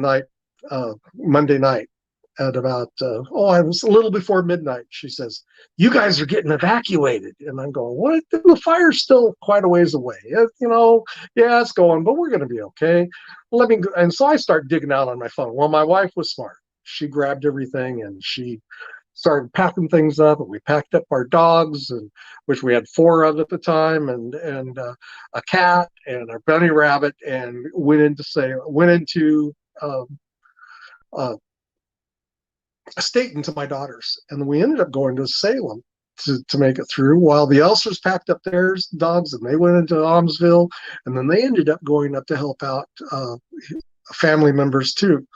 Monday night at about, I was a little before midnight. She says, "You guys are getting evacuated." And I'm going, "What? The fire's still quite a ways away. Yeah, it's going, but we're going to be okay. Let me go." And so I start digging out on my phone. Well, my wife was smart. She grabbed everything, and she started packing things up, and we packed up our dogs, and which we had 4 of at the time, and a cat and our bunny rabbit, and went into a state into my daughter's, and we ended up going to Salem to make it through, while the Elsers packed up their dogs, and they went into Almsville, and then they ended up going up to help out family members too.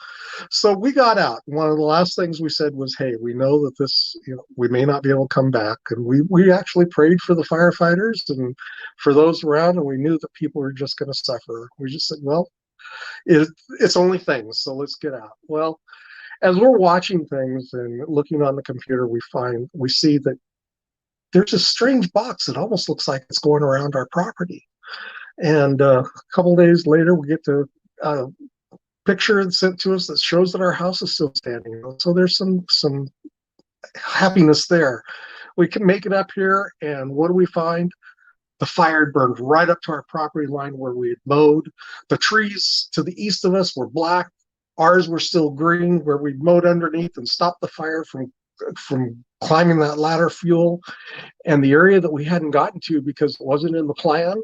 So we got out. One of the last things we said was, "Hey, we know that this, we may not be able to come back," and we actually prayed for the firefighters and for those around, and we knew that people were just going to suffer. We just said, "Well, It's only things, so let's get out. Well, as we're watching things and looking on the computer, we see that there's a strange box that almost looks like it's going around our property. And a couple days later, we get the picture sent to us that shows that our house is still standing. So there's some happiness there. We can make it up here, and what do we find? The fire had burned right up to our property line where we had mowed. The trees to the east of us were black. Ours were still green where we mowed underneath and stopped the fire from climbing that ladder fuel. And the area that we hadn't gotten to because it wasn't in the plan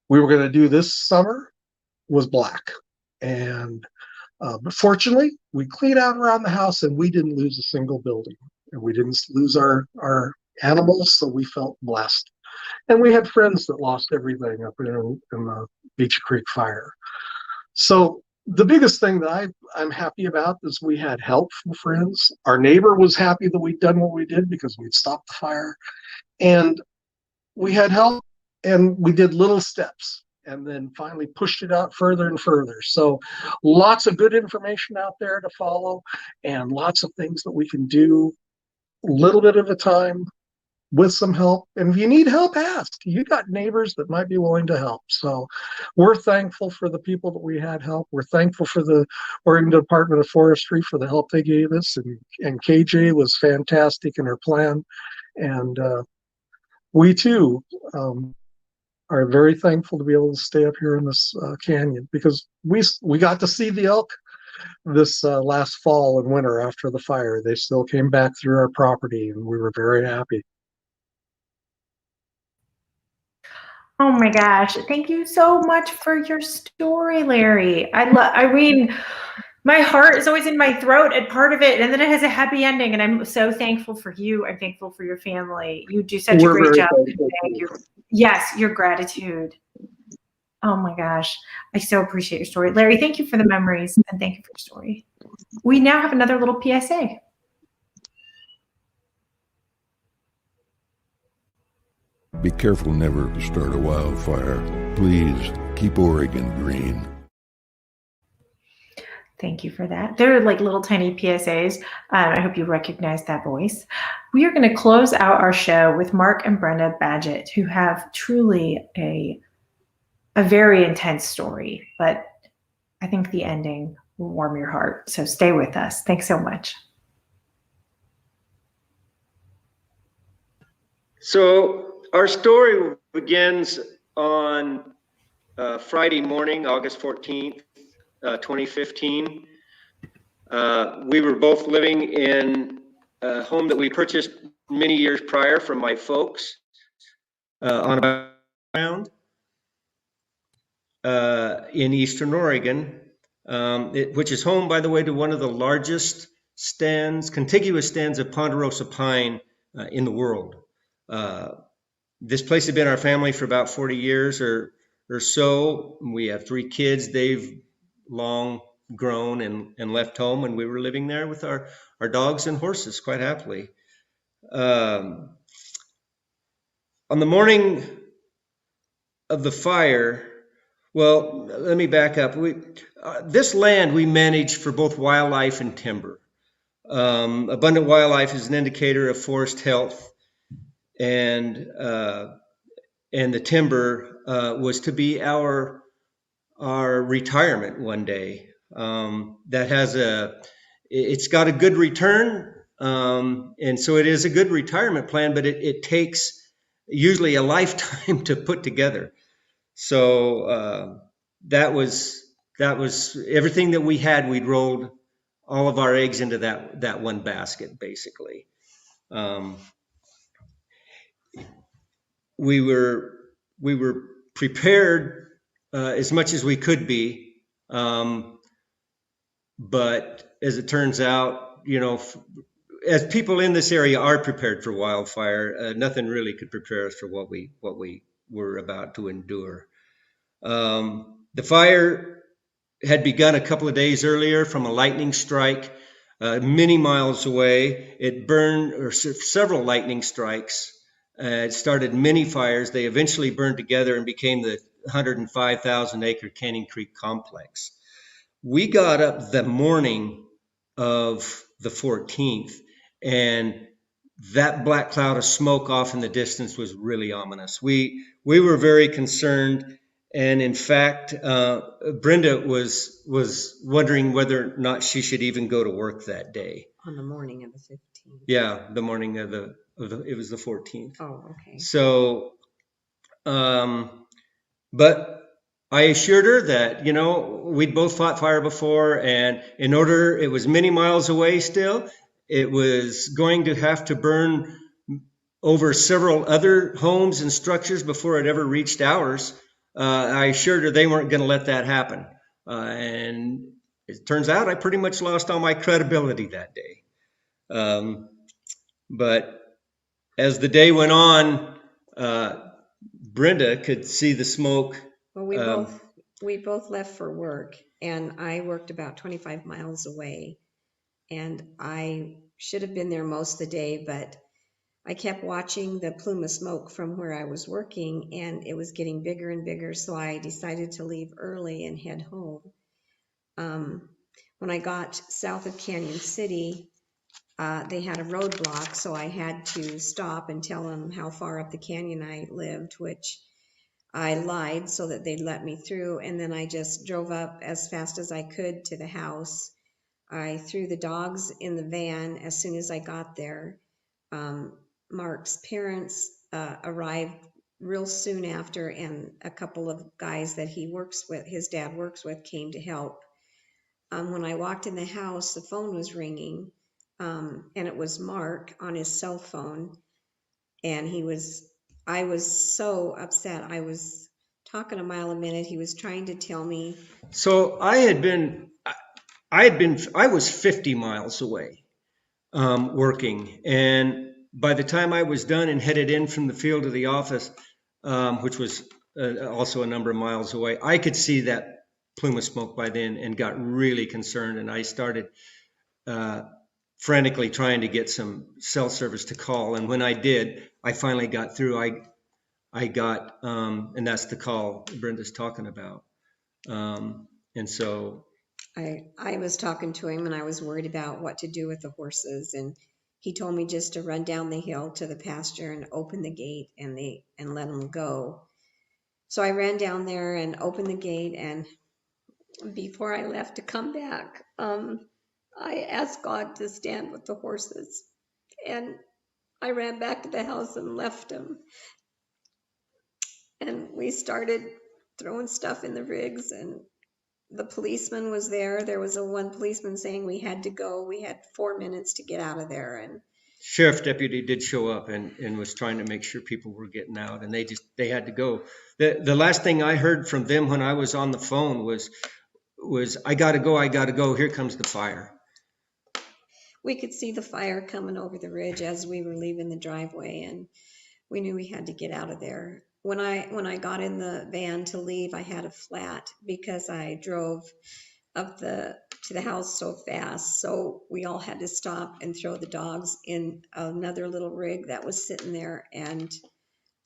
we were going to do this summer was black. And but fortunately, we cleaned out around the house and we didn't lose a single building. And we didn't lose our animals, so we felt blessed. And we had friends that lost everything up in the Beach Creek fire. So the biggest thing that I'm happy about is we had help from friends. Our neighbor was happy that we'd done what we did because we'd stopped the fire. And we had help, and we did little steps and then finally pushed it out further and further. So lots of good information out there to follow and lots of things that we can do a little bit at a time with some help. And if you need help, ask. You got neighbors that might be willing to help. So we're thankful for the people that we had help. We're thankful for the Oregon Department of Forestry for the help they gave us. And KJ was fantastic in her plan. And we too are very thankful to be able to stay up here in this canyon because we got to see the elk this last fall and winter after the fire. They still came back through our property and we were very happy. Oh my gosh. Thank you so much for your story, Larry. I mean, my heart is always in my throat at part of it, and then it has a happy ending, and I'm so thankful for you. I'm thankful for your family. You do such a great job. Yes, your gratitude. Oh my gosh. I so appreciate your story. Larry, thank you for the memories, and thank you for your story. We now have another little PSA. Be careful never to start a wildfire. Please keep Oregon green. Thank you for that. They're like little tiny PSAs. I hope you recognize that voice. We are going to close out our show with Mark and Brenda Badgett, who have truly a very intense story, but I think the ending will warm your heart. So stay with us. Thanks so much. So our story begins on Friday morning, August 14th, 2015. We were both living in a home that we purchased many years prior from my folks on a ground in Eastern Oregon, which is home, by the way, to one of the largest contiguous stands of ponderosa pine in the world. This place had been our family for about 40 years or so. We have 3 kids. They've long grown and left home, and we were living there with our dogs and horses quite happily. On the morning of the fire, well, let me back up. This land we manage for both wildlife and timber. Abundant wildlife is an indicator of forest health, and the timber was to be our retirement one day. It's got a good return, and so it is a good retirement plan, but it takes usually a lifetime to put together. So that was everything that we had. We'd rolled all of our eggs into that one basket, basically. We were prepared as much as we could be, but as it turns out, as people in this area are prepared for wildfire, nothing really could prepare us for what we were about to endure. The fire had begun a couple of days earlier from a lightning strike many miles away. It burned, several lightning strikes. It started many fires. They eventually burned together and became 105,000 acre Canyon Creek complex. We got up the morning of the 14th, and that black cloud of smoke off in the distance was really ominous. We were very concerned, and in fact, Brenda was wondering whether or not she should even go to work that day. On the morning of the 15th. Yeah, the morning of the it was the 14th. Oh, okay. So, but I assured her that, you know, we'd both fought fire before, and in order, it was many miles away still. It was going to have to burn over several other homes and structures before it ever reached ours. I assured her they weren't going to let that happen. And it turns out I pretty much lost all my credibility that day. But as the day went on, Brenda could see the smoke. Well, we both left for work, and I worked about 25 miles away, and I should have been there most of the day, but I kept watching the plume of smoke from where I was working, and it was getting bigger and bigger, so I decided to leave early and head home. When I got south of Canyon City, they had a roadblock, so I had to stop and tell them how far up the canyon I lived, which I lied so that they'd let me through, and then I just drove up as fast as I could to the house. I threw the dogs in the van as soon as I got there. Mark's parents arrived real soon after, and a couple of guys that he works with, his dad works with, came to help. When I walked in the house, the phone was ringing, and it was Mark on his cell phone, and I was so upset. I was talking a mile a minute. He was trying to tell me. So I was 50 miles away, working. And by the time I was done and headed in from the field to the office, which was also a number of miles away, I could see that plume of smoke by then and got really concerned. And I started frantically trying to get some cell service to call. And when I did, I finally got through. I got, and that's the call Brenda's talking about. And so I was talking to him, and I was worried about what to do with the horses, and he told me just to run down the hill to the pasture and open the gate and let them go. So I ran down there and opened the gate, and before I left to come back, I asked God to stand with the horses, and I ran back to the house and left them. And we started throwing stuff in the rigs, and the policeman was there. There was one policeman saying we had to go. We had 4 minutes to get out of there. And sheriff deputy did show up and was trying to make sure people were getting out, and they had to go. The last thing I heard from them when I was on the phone was I gotta go, here comes the fire. We could see the fire coming over the ridge as we were leaving the driveway, and we knew we had to get out of there. When I got in the van to leave, I had a flat because I drove up to the house so fast. So we all had to stop and throw the dogs in another little rig that was sitting there, and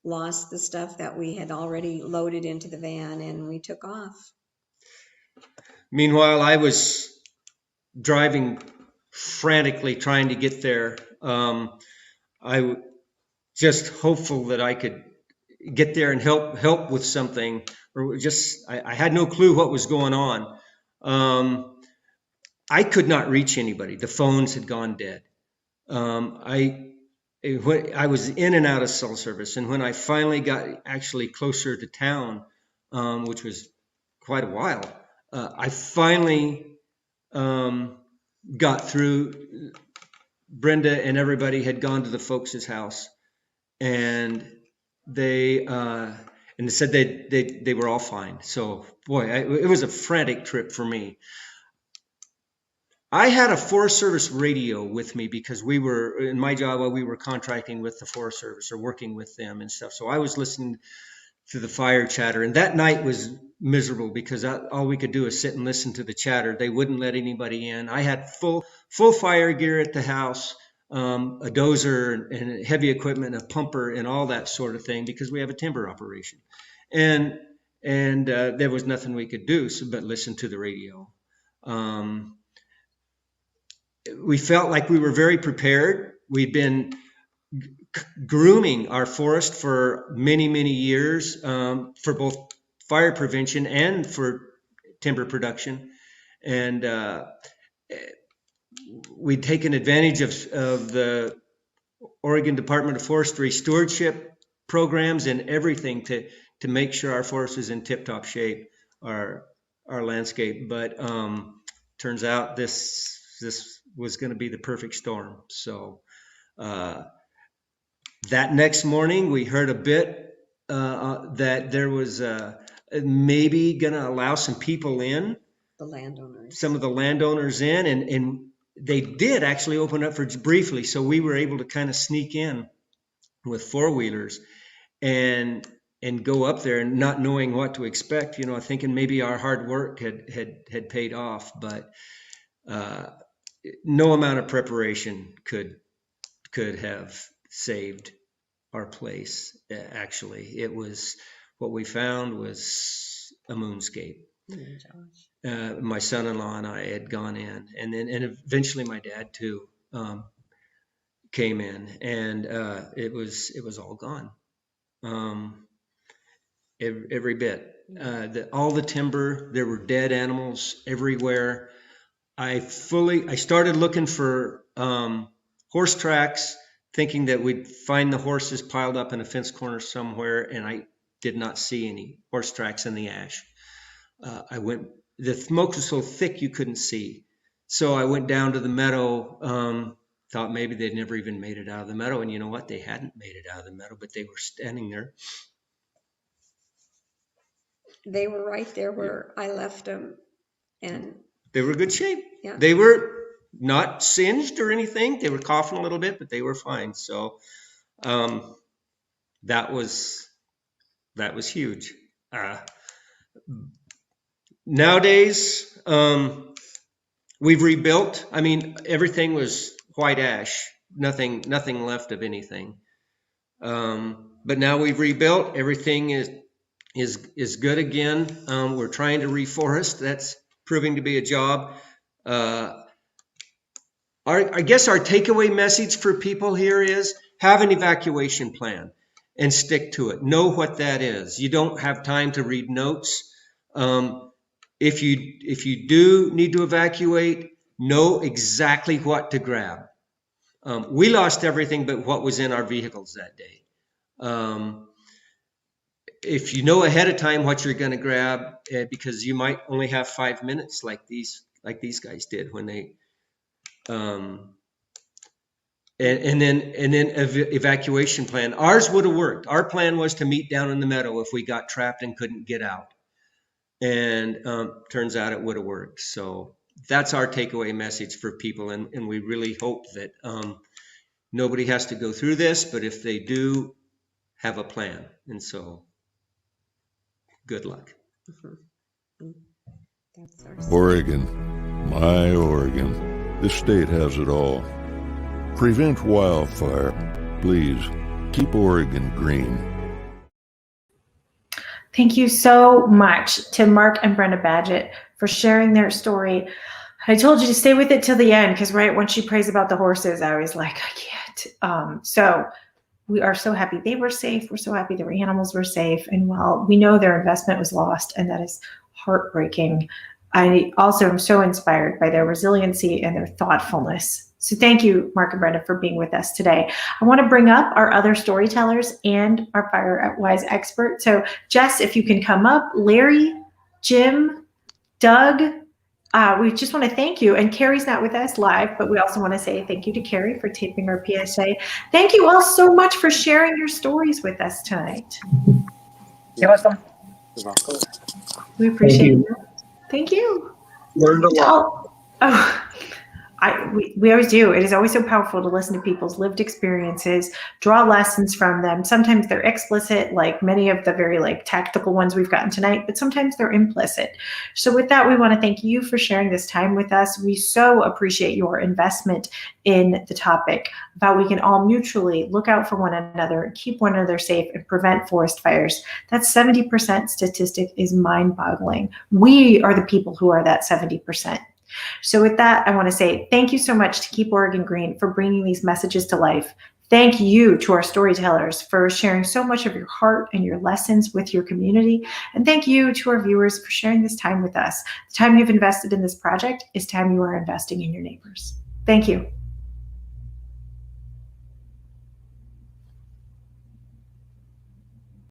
lost the stuff that we had already loaded into the van, and we took off. Meanwhile, I was driving frantically trying to get there. I just hopeful that I could get there and help with something, or just I had no clue what was going on. I could not reach anybody. The phones had gone dead. I was in and out of cell service, and when I finally got actually closer to town, which was quite a while, I finally got through. Brenda and everybody had gone to the folks' house, and they said they were all fine. So boy, it was a frantic trip for me. I had a Forest Service radio with me because we were in my job while we were contracting with the Forest Service or working with them and stuff. So I was listening to the fire chatter, and that night was miserable because all we could do is sit and listen to the chatter. They wouldn't let anybody in. I had full fire gear at the house, a dozer and heavy equipment, a pumper and all that sort of thing because we have a timber operation. And and there was nothing we could do but listen to the radio. We felt like we were very prepared. We'd been grooming our forest for many, many years, for both fire prevention and for timber production. And we'd taken advantage of the Oregon Department of Forestry stewardship programs and everything to make sure our forest was in tip-top shape, our landscape. But turns out this was going to be the perfect storm. So that next morning, we heard a bit that there was maybe going to allow some people in. The landowners. Some of the landowners in, and they did actually open up for briefly. So we were able to kind of sneak in with four-wheelers and go up there, and not knowing what to expect, thinking maybe our hard work had paid off, but no amount of preparation could have saved our place. Actually, what we found was a moonscape. My son-in-law and I had gone in, and eventually my dad too came in, and it was all gone. Every bit. All the timber, there were dead animals everywhere. I started looking for horse tracks, thinking that we'd find the horses piled up in a fence corner somewhere, and I did not see any horse tracks in the ash. The smoke was so thick you couldn't see. So I went down to the meadow, thought maybe they'd never even made it out of the meadow. And you know what? They hadn't made it out of the meadow, but they were standing there. They were right there where I left them. And they were in good shape. Yeah. They were not singed or anything. They were coughing a little bit, but they were fine. So that was huge. Nowadays, we've rebuilt. I mean, everything was white ash, nothing left of anything. But now we've rebuilt. Everything is good again. We're trying to reforest. That's proving to be a job. I guess our takeaway message for people here is have an evacuation plan and stick to it. Know what that is. You don't have time to read notes. If you do need to evacuate, know exactly what to grab. We lost everything but what was in our vehicles that day. If you know ahead of time what you're going to grab, because you might only have 5 minutes, like these guys did when they, and then evacuation plan. Ours would have worked. Our plan was to meet down in the meadow if we got trapped and couldn't get out. And turns out it would have worked. So that's our takeaway message for people. And we really hope that nobody has to go through this, but if they do, have a plan. And so good luck. Oregon, my Oregon, this state has it all. Prevent wildfire. Please keep Oregon green. Thank you so much to Mark and Brenda Badgett for sharing their story. I told you to stay with it till the end, because right when she prays about the horses, I was like, I can't. So we are so happy they were safe. We're so happy their animals were safe. And while we know their investment was lost, and that is heartbreaking, I also am so inspired by their resiliency and their thoughtfulness. So thank you, Mark and Brenda, for being with us today. I want to bring up our other storytellers and our FireWise expert. So Jess, if you can come up, Larry, Jim, Doug, we just want to thank you. And Carrie's not with us live, but we also want to say thank you to Carrie for taping our PSA. Thank you all so much for sharing your stories with us tonight. You're welcome. We appreciate it. Thank you. Learned a lot. We always do. It is always so powerful to listen to people's lived experiences, draw lessons from them. Sometimes they're explicit, like many of the very tactical ones we've gotten tonight, but sometimes they're implicit. So with that, we want to thank you for sharing this time with us. We so appreciate your investment in the topic about we can all mutually look out for one another, keep one another safe, and prevent forest fires. That 70% statistic is mind-boggling. We are the people who are that 70%. So with that, I want to say thank you so much to Keep Oregon Green for bringing these messages to life. Thank you to our storytellers for sharing so much of your heart and your lessons with your community. And thank you to our viewers for sharing this time with us. The time you've invested in this project is time you are investing in your neighbors. Thank you.